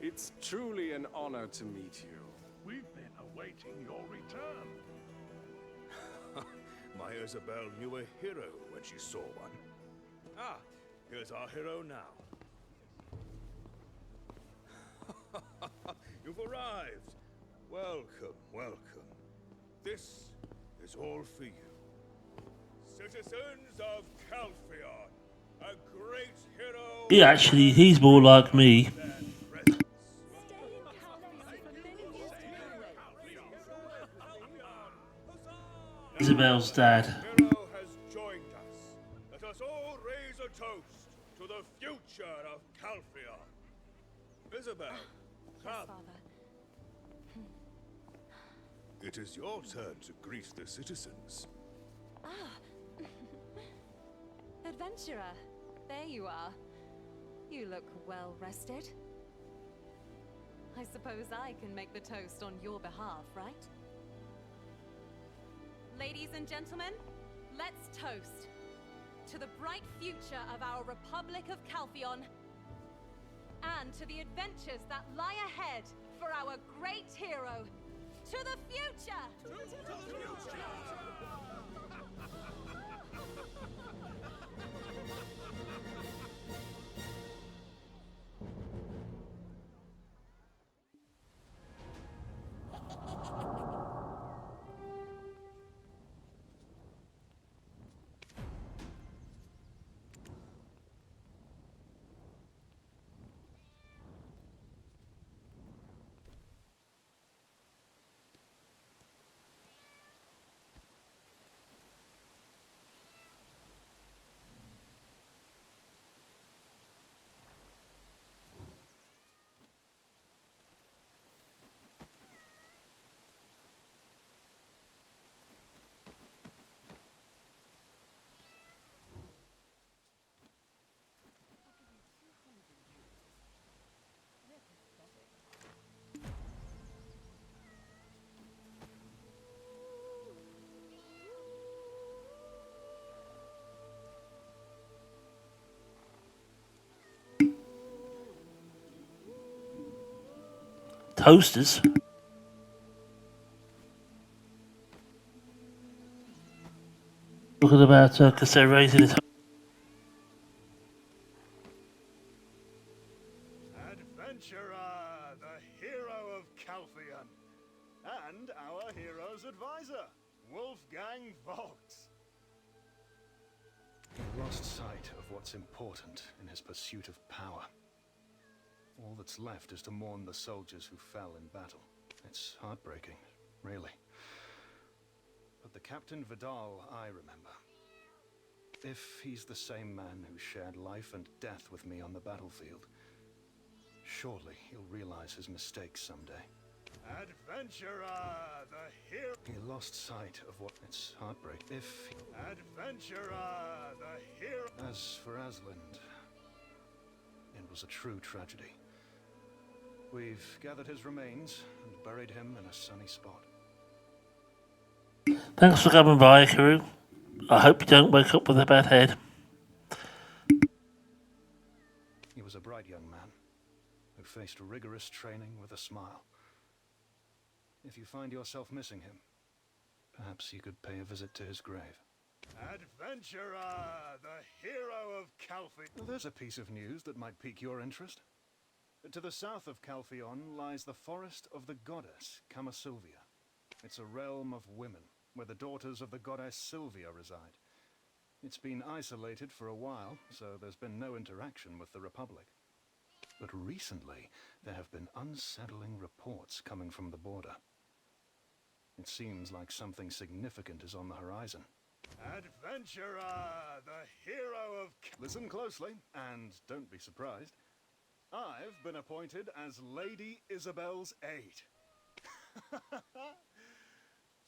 It's truly an honor to meet you. We've been awaiting your return. My Isabel knew a hero when she saw one. Ah, here's our hero now. You've arrived. Welcome, welcome. This is all for you. Citizens of Calpheon, a great hero... He's more like me. Isabel's dad. Hero has joined us. Let us all raise a toast to the future of Calpheon. Isabel, come. It is your turn to greet the citizens. Ah. Adventurer, there you are. You look well rested. I suppose I can make the toast on your behalf, right? Ladies and gentlemen, let's toast to the bright future of our Republic of Calpheon and to the adventures that lie ahead for our great hero. To the future! To the future! Toasters? Talking about because they're raising it. Adventurer, the hero of Calphion, and our hero's advisor, Wolfgang Volks. He lost sight of what's important in his pursuit of power. All that's left is to mourn the soldiers who fell in battle. It's heartbreaking, really. But the Captain Vidal I remember. If he's the same man who shared life and death with me on the battlefield, surely he'll realize his mistakes someday. Adventurer, the hero. He lost sight of what it's heartbreak. Adventurer, the hero. As for Aslind, it was a true tragedy. We've gathered his remains and buried him in a sunny spot. Thanks for coming by, Karu. I hope you don't wake up with a bad head. He was a bright young man who faced rigorous training with a smile. If you find yourself missing him, perhaps you could pay a visit to his grave. Adventurer, the hero of Calphion. There's a piece of news that might pique your interest. To the south of Calphion lies the forest of the goddess, Camasylvia. It's a realm of women, where the daughters of the goddess Sylvia reside. It's been isolated for a while, so there's been no interaction with the Republic. But recently, there have been unsettling reports coming from the border. It seems like something significant is on the horizon. Adventurer, the hero of... Listen closely, and don't be surprised. I've been appointed as Lady Isabel's aide.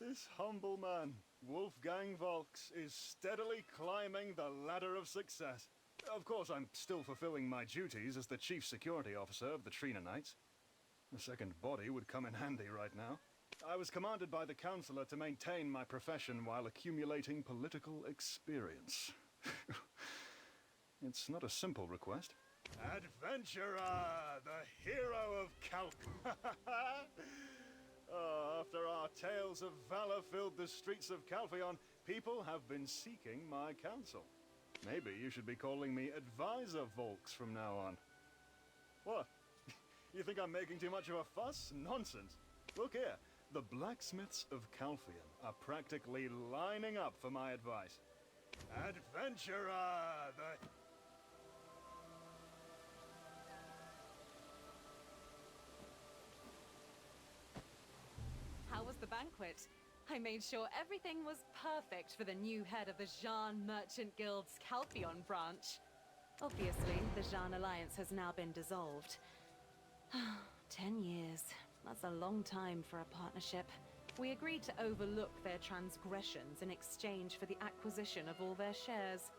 This humble man, Wolfgang Volks, is steadily climbing the ladder of success. Of course, I'm still fulfilling my duties as the chief security officer of the Trina Knights. A second body would come in handy right now. I was commanded by the Councillor to maintain my profession while accumulating political experience. It's not a simple request. Adventurer, the hero of after our tales of valor filled the streets of Calphion, people have been seeking my counsel. Maybe you should be calling me Advisor Volks from now on. What? You think I'm making too much of a fuss? Nonsense. Look here. The blacksmiths of Calphion are practically lining up for my advice. Adventurer, the... How was the banquet? I made sure everything was perfect for the new head of the Jean Merchant Guild's Calphion branch. Obviously, the Jean Alliance has now been dissolved. 10 years. That's a long time for a partnership. We agreed to overlook their transgressions in exchange for the acquisition of all their shares.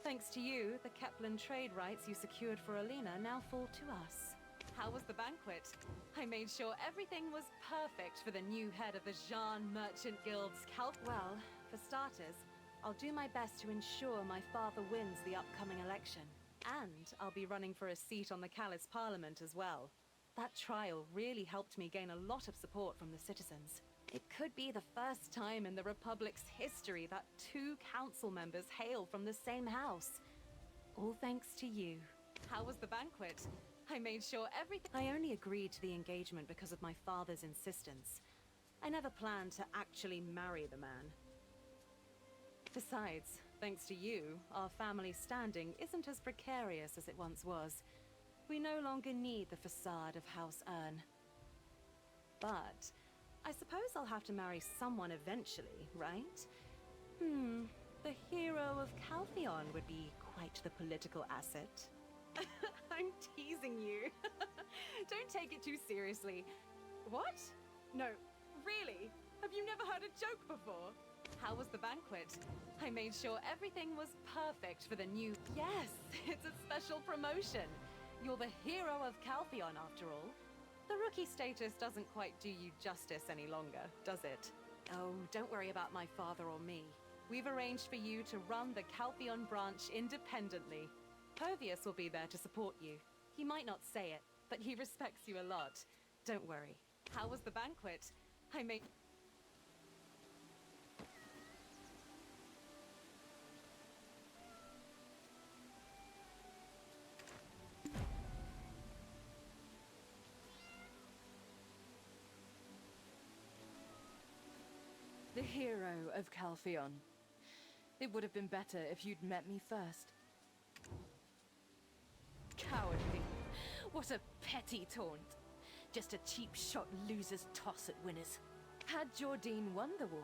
Thanks to you, the Kepler trade rights you secured for Alina now fall to us. How was the banquet? I made sure everything was perfect for the new head of the Jean Merchant Guild's Well, for starters, I'll do my best to ensure my father wins the upcoming election. And I'll be running for a seat on the Callis Parliament as well. That trial really helped me gain a lot of support from the citizens. It could be the first time in the Republic's history that 2 council members hail from the same house. All thanks to you. How was the banquet? I made sure everything... I only agreed to the engagement because of my father's insistence. I never planned to actually marry the man. Besides, thanks to you, our family standing isn't as precarious as it once was. We no longer need the facade of House Ern. But I suppose I'll have to marry someone eventually, right? The hero of Calpheon would be quite the political asset. I'm teasing you. Don't take it too seriously. What? No, really? Have you never heard a joke before? How was the banquet? I made sure everything was perfect for the new... Yes, it's a special promotion. You're the hero of Calpheon, after all. The rookie status doesn't quite do you justice any longer, does it? Oh, don't worry about my father or me. We've arranged for you to run the Calpheon branch independently. Pervious will be there to support you. He might not say it, but he respects you a lot. Don't worry. How was the banquet? I made... The hero of Calpheon. It would have been better if you'd met me first. Cowardly. What a petty taunt. Just a cheap shot loser's toss at winners. Had Jordine won the war,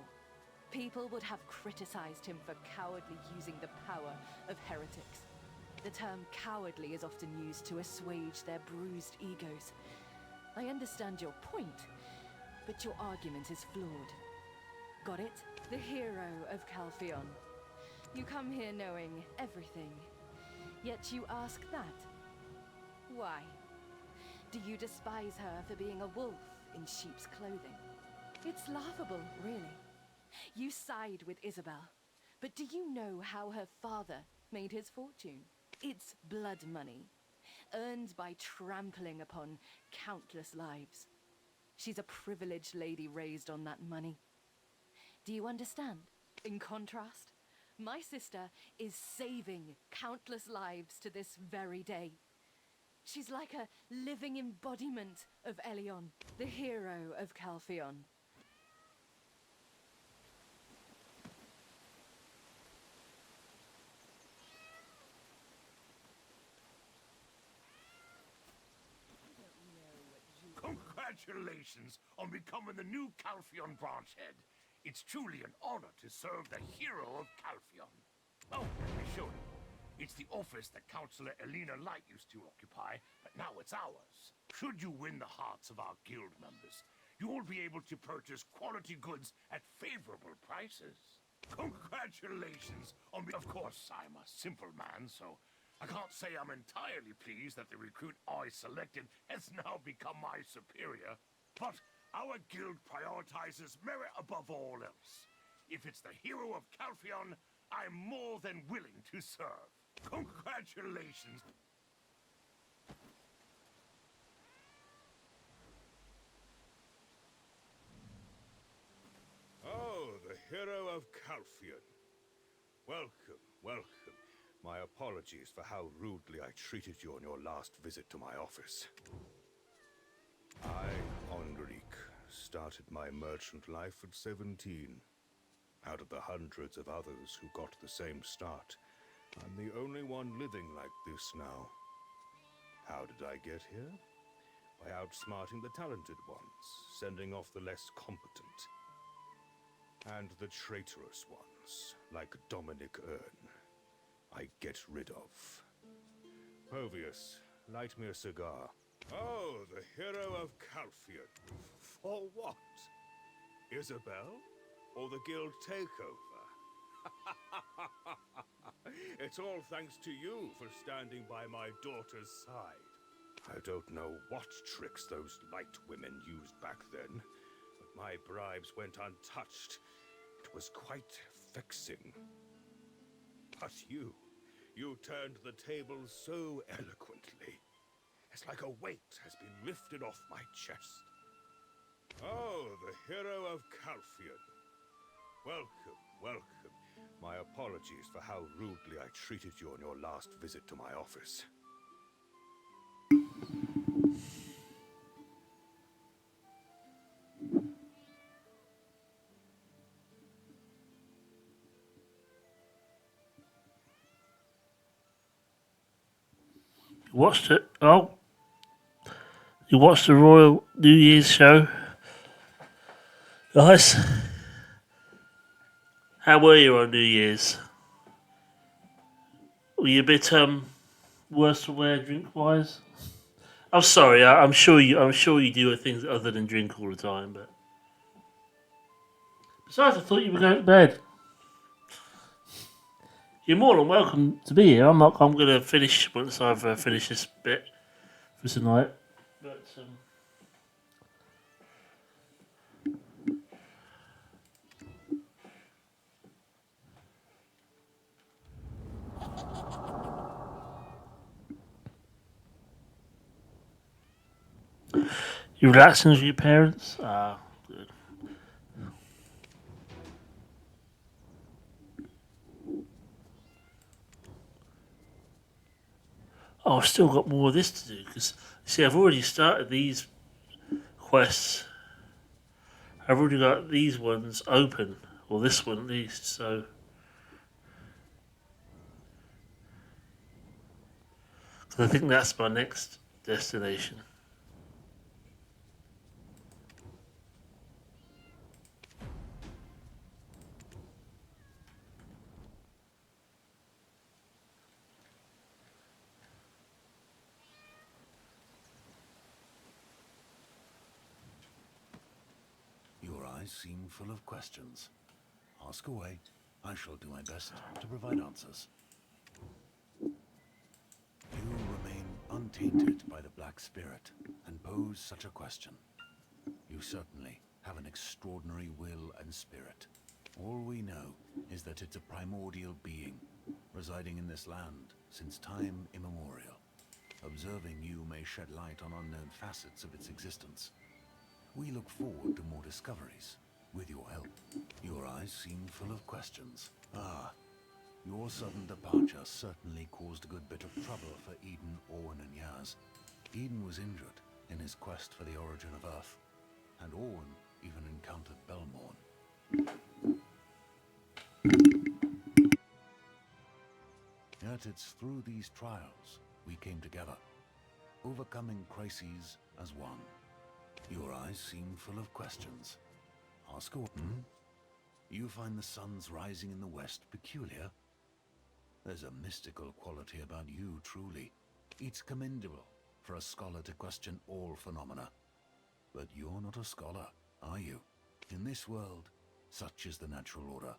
people would have criticized him for cowardly using the power of heretics. The term cowardly is often used to assuage their bruised egos. I understand your point, but your argument is flawed. Got it? The hero of Calpheon. You come here knowing everything, yet you ask that. Why? Do you despise her for being a wolf in sheep's clothing? It's laughable, really. You side with Isabel, but do you know how her father made his fortune? It's blood money, earned by trampling upon countless lives. She's a privileged lady raised on that money. Do you understand? In contrast, my sister is saving countless lives to this very day. She's like a living embodiment of Elion, the hero of Calpheon. Congratulations on becoming the new Calpheon branch head. It's truly an honor to serve the hero of Calpheon. Oh, let me show you. It's the office that Councillor Elena Light used to occupy, but now it's ours. Should you win the hearts of our guild members, you will be able to purchase quality goods at favorable prices. Congratulations on Of course, I'm a simple man, so I can't say I'm entirely pleased that the recruit I selected has now become my superior. But our guild prioritizes merit above all else. If it's the hero of Calpheon, I'm more than willing to serve. Congratulations! Oh, the hero of Calpheon. Welcome, welcome. My apologies for how rudely I treated you on your last visit to my office. I, Enrique, started my merchant life at 17. Out of the hundreds of others who got the same start, I'm the only one living like this now. How did I get here? By outsmarting the talented ones, sending off the less competent. And the traitorous ones, like Dominic Ern, I get rid of. Povius, light me a cigar. Oh, the hero of Calpheon. For what? Isabel? Or the guild takeover? It's all thanks to you for standing by my daughter's side. I don't know what tricks those light women used back then, but my bribes went untouched. It was quite vexing. But you You turned the tables so eloquently. It's like a weight has been lifted off my chest. Oh, the hero of Calphion. Welcome, welcome. My apologies for how rudely I treated you on your last visit to my office. Watched it. Oh, you watched the Royal New Year's show. Nice. How were you on New Year's? Were you a bit worse for wear drink wise? I'm sorry. I'm sure you do things other than drink all the time. But besides, I thought you were going to bed. You're more than welcome to be here. I'm gonna finish once I've finished this bit for tonight. But you relaxing with your parents? Ah, good. Oh, I've still got more of this to do because see, I've already started these quests. I've already got these ones open, or this one at least. So, cause I think that's my next destination. Your eyes seem full of questions. Ask away. I shall do my best to provide answers. You remain untainted by the Black Spirit and pose such a question. You certainly have an extraordinary will and spirit. All we know is that it's a primordial being, residing in this land since time immemorial. Observing you may shed light on unknown facets of its existence. We look forward to more discoveries, with your help. Your eyes seem full of questions. Ah, your sudden departure certainly caused a good bit of trouble for Eden, Owen, and Yaz. Eden was injured in his quest for the origin of Earth, and Owen even encountered Belmorn. Yet it's through these trials we came together, overcoming crises as one. Your eyes seem full of questions. Ask Orton. You find the sun's rising in the west peculiar? There's a mystical quality about you, truly. It's commendable for a scholar to question all phenomena. But you're not a scholar, are you? In this world, such is the natural order.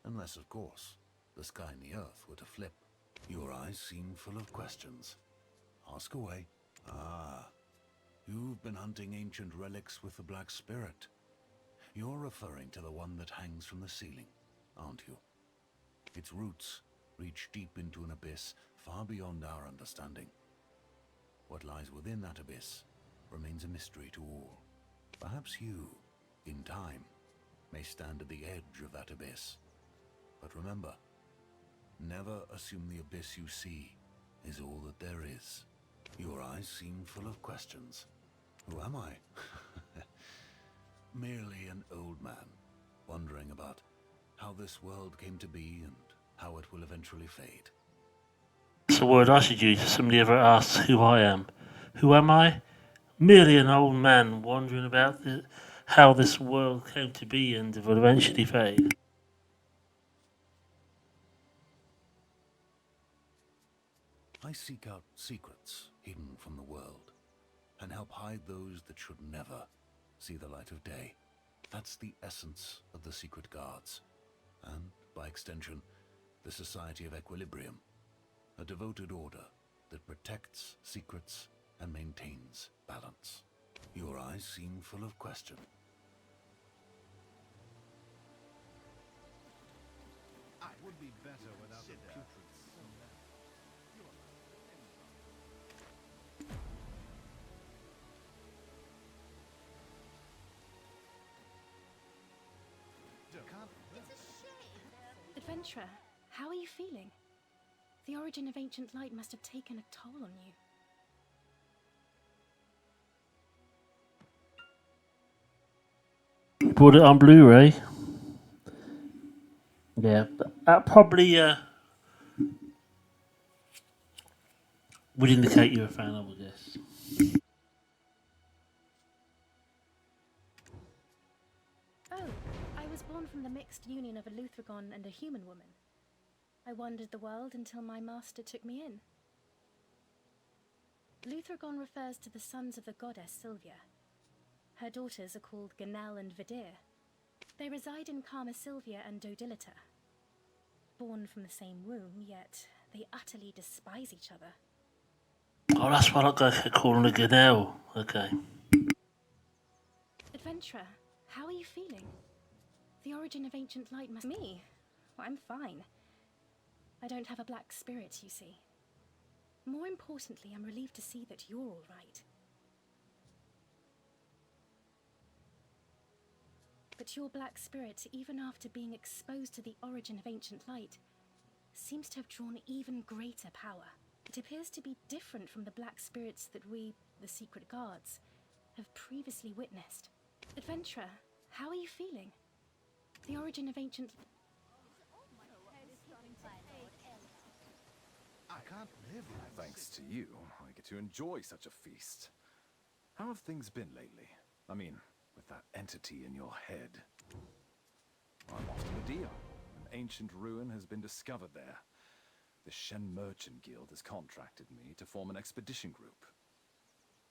Unless, of course, the sky and the earth were to flip. Your eyes seem full of questions. Ask away. Ah, you've been hunting ancient relics with the Black Spirit. You're referring to the one that hangs from the ceiling, aren't you? Its roots reach deep into an abyss far beyond our understanding. What lies within that abyss remains a mystery to all. Perhaps you, in time, may stand at the edge of that abyss. But remember, never assume the abyss you see is all that there is. Your eyes seem full of questions. Who am I? Merely an old man, wondering about how this world came to be and how it will eventually fade. It's a word I should use if somebody ever asks who I am. Who am I? Merely an old man wondering about how this world came to be and will eventually fade. I seek out secrets hidden from the world and help hide those that should never see the light of day. That's the essence of the Secret Guards, and, by extension, the Society of Equilibrium, a devoted order that protects secrets and maintains balance. Your eyes seem full of question. It would be better without the putrid smell. Adventurer, how are you feeling? The origin of ancient light must have taken a toll on you. Bought it on Blu-ray. Yeah, that probably would indicate you're a fan, I would guess. Oh, I was born from the mixed union of a Luthragon and a human woman. I wandered the world until my master took me in. Luthragon refers to the sons of the goddess Sylvia. Her daughters are called Ganel and Vidir. They reside in Karma Sylvia and Dodilita. Born from the same womb, yet they utterly despise each other. Oh, that's what I got calling a Ganel. Okay. Adventurer, how are you feeling? The origin of ancient light must... Me? Well, I'm fine. I don't have a black spirit, you see. More importantly, I'm relieved to see that you're all right. But your black spirit, even after being exposed to the origin of ancient light, seems to have drawn even greater power. It appears to be different from the black spirits that we, the Secret Guards, have previously witnessed. Adventurer, how are you feeling? The origin of ancient... I can't live thanks to you. I get to enjoy such a feast. How have things been lately? I mean, with that entity in your head. I'm off to Medea. An ancient ruin has been discovered there. The Shen Merchant Guild has contracted me to form an expedition group.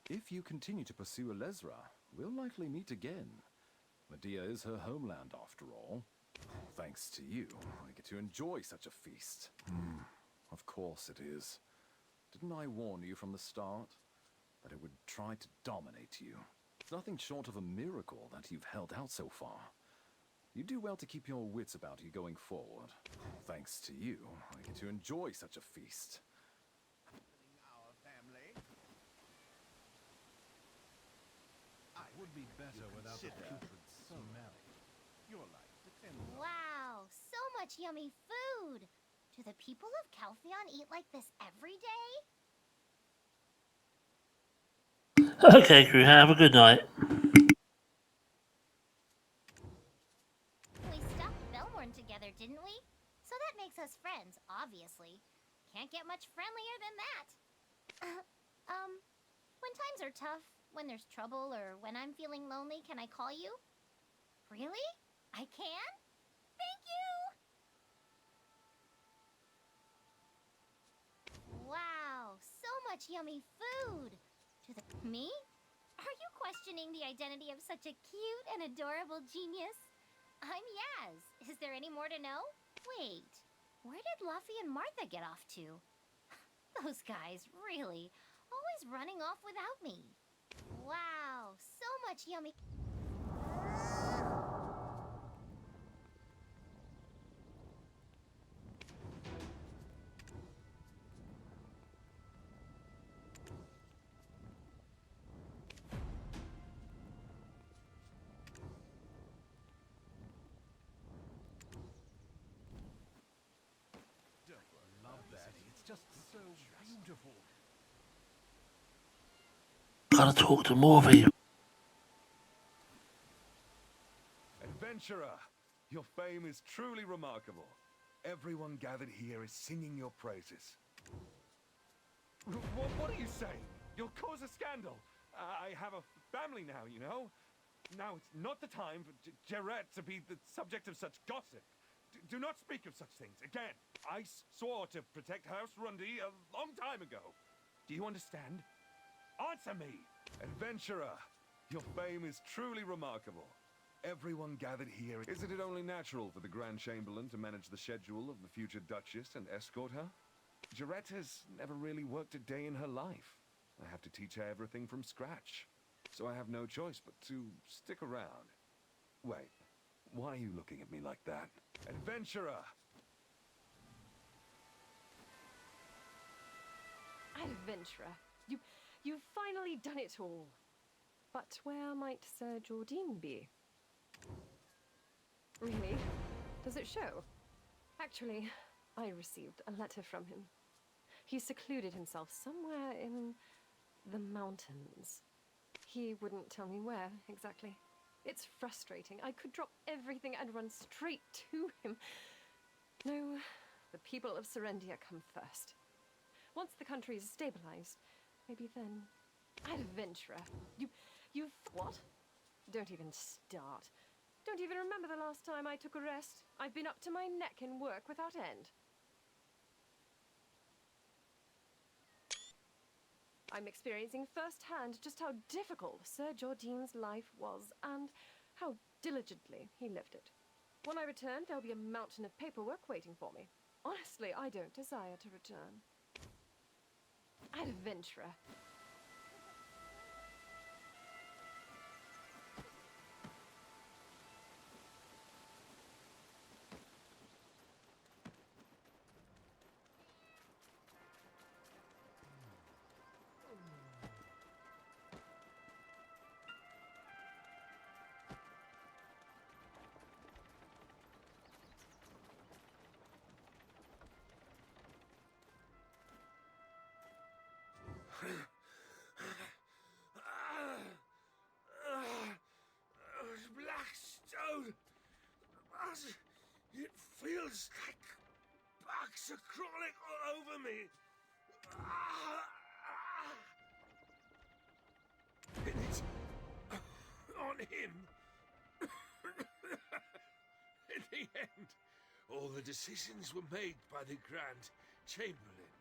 If you continue to pursue Elezra, we'll likely meet again. Medea is her homeland, after all. Thanks to you, I get to enjoy such a feast. Of course it is. Didn't I warn you from the start that it would try to dominate you? It's nothing short of a miracle that you've held out so far. You do well to keep your wits about you going forward. Thanks to you, I get to enjoy such a feast. It would be better without the putrid smell. Your life depends on... Wow, so much yummy food! Do the people of Calpheon eat like this every day? Okay, crew, have a good night. We stopped Belmorn together, didn't we? So that makes us friends, obviously. Can't get much friendlier than that. When times are tough, when there's trouble, or when I'm feeling lonely, can I call you? Really? I can? Thank you! Wow, so much yummy food! Me? Are you questioning the identity of such a cute and adorable genius? I'm Yaz. Is there any more to know? Wait, where did Luffy and Martha get off to? Those guys, really, always running off without me. Wow, so much yummy... Love that. It's just so beautiful. Gotta talk to more of you. Adventurer, your fame is truly remarkable. Everyone gathered here is singing your praises. What are you saying? You'll cause a scandal. I have a family now, you know? Now it's not the time for Jarrett to be the subject of such gossip. Do not speak of such things again. I swore to protect House Rundy a long time ago. Do you understand? Answer me! Adventurer, your fame is truly remarkable. Everyone gathered here. Isn't it only natural for the Grand Chamberlain to manage the schedule of the future Duchess and escort her? Jarrett has never really worked a day in her life. I have to teach her everything from scratch. So I have no choice but to stick around. Wait, why are you looking at me like that? Adventurer! Adventurer, you've finally done it all. But where might Sir Jordine be? Really? Does it show? Actually, I received a letter from him. He secluded himself somewhere in the mountains. He wouldn't tell me where exactly. It's frustrating. I could drop everything and run straight to him. No, the people of Serendia come first. Once the country is stabilized, maybe then. Adventurer. You what? Don't even start. Don't even remember the last time I took a rest. I've been up to my neck in work without end. I'm experiencing firsthand just how difficult Sir Jordine's life was and how diligently he lived it. When I return, there'll be a mountain of paperwork waiting for me. Honestly, I don't desire to return. Adventurer. Blackstone! It feels like bugs are crawling all over me. Pin it on him. In the end, all the decisions were made by the Grand Chamberlain.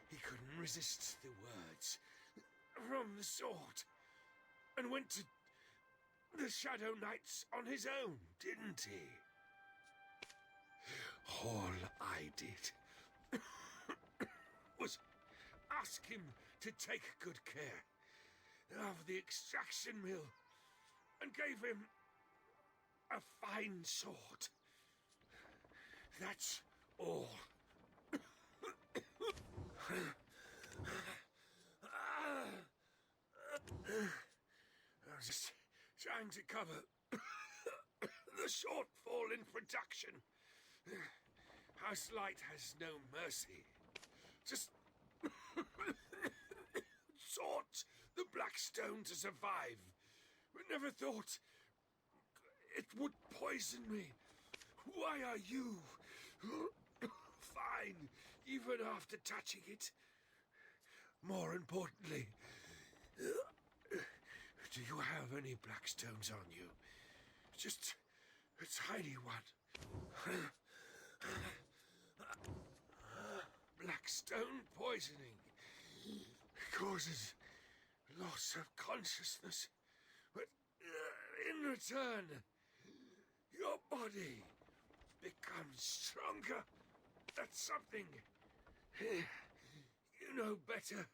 He couldn't resist the words from the sword and went to the Shadow Knights on his own, didn't he? All I did was ask him to take good care of the extraction mill and gave him a fine sword. That's all. I was just trying to cover the shortfall in production. House Light has no mercy. Just sought the Blackstone to survive, but never thought it would poison me. Why are you fine even after touching it? More importantly, do you have any Blackstones on you? Just a tiny one. Blackstone poisoning causes loss of consciousness, but in return, your body becomes stronger. That's something you know better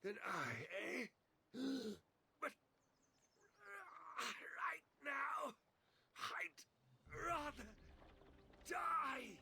than I, eh? But right now, I'd rather die.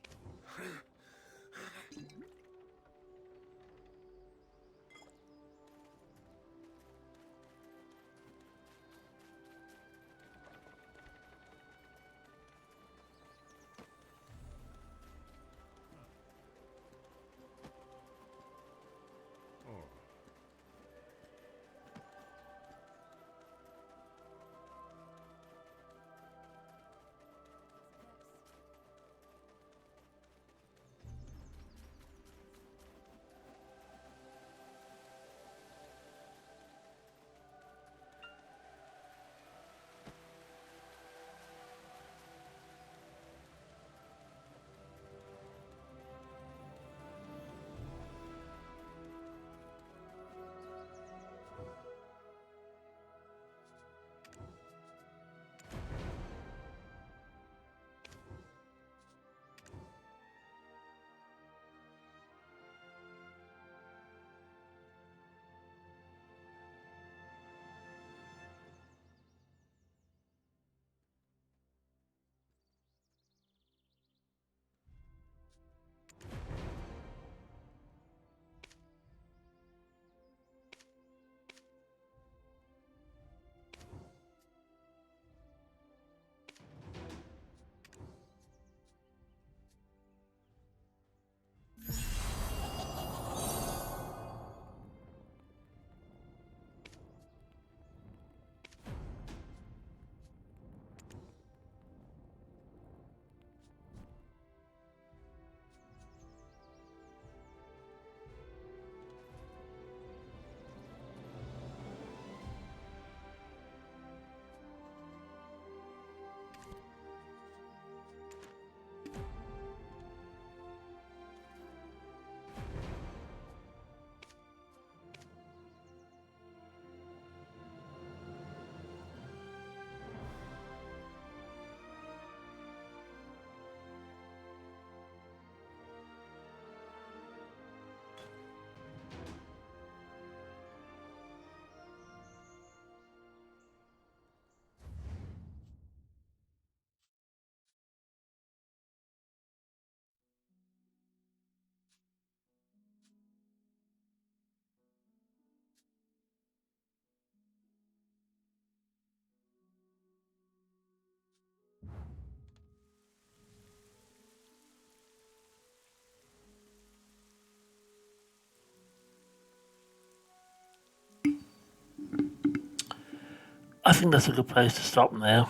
I think that's a good place to stop now.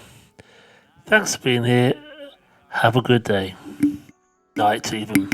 Thanks for being here. Have a good day. Night, even.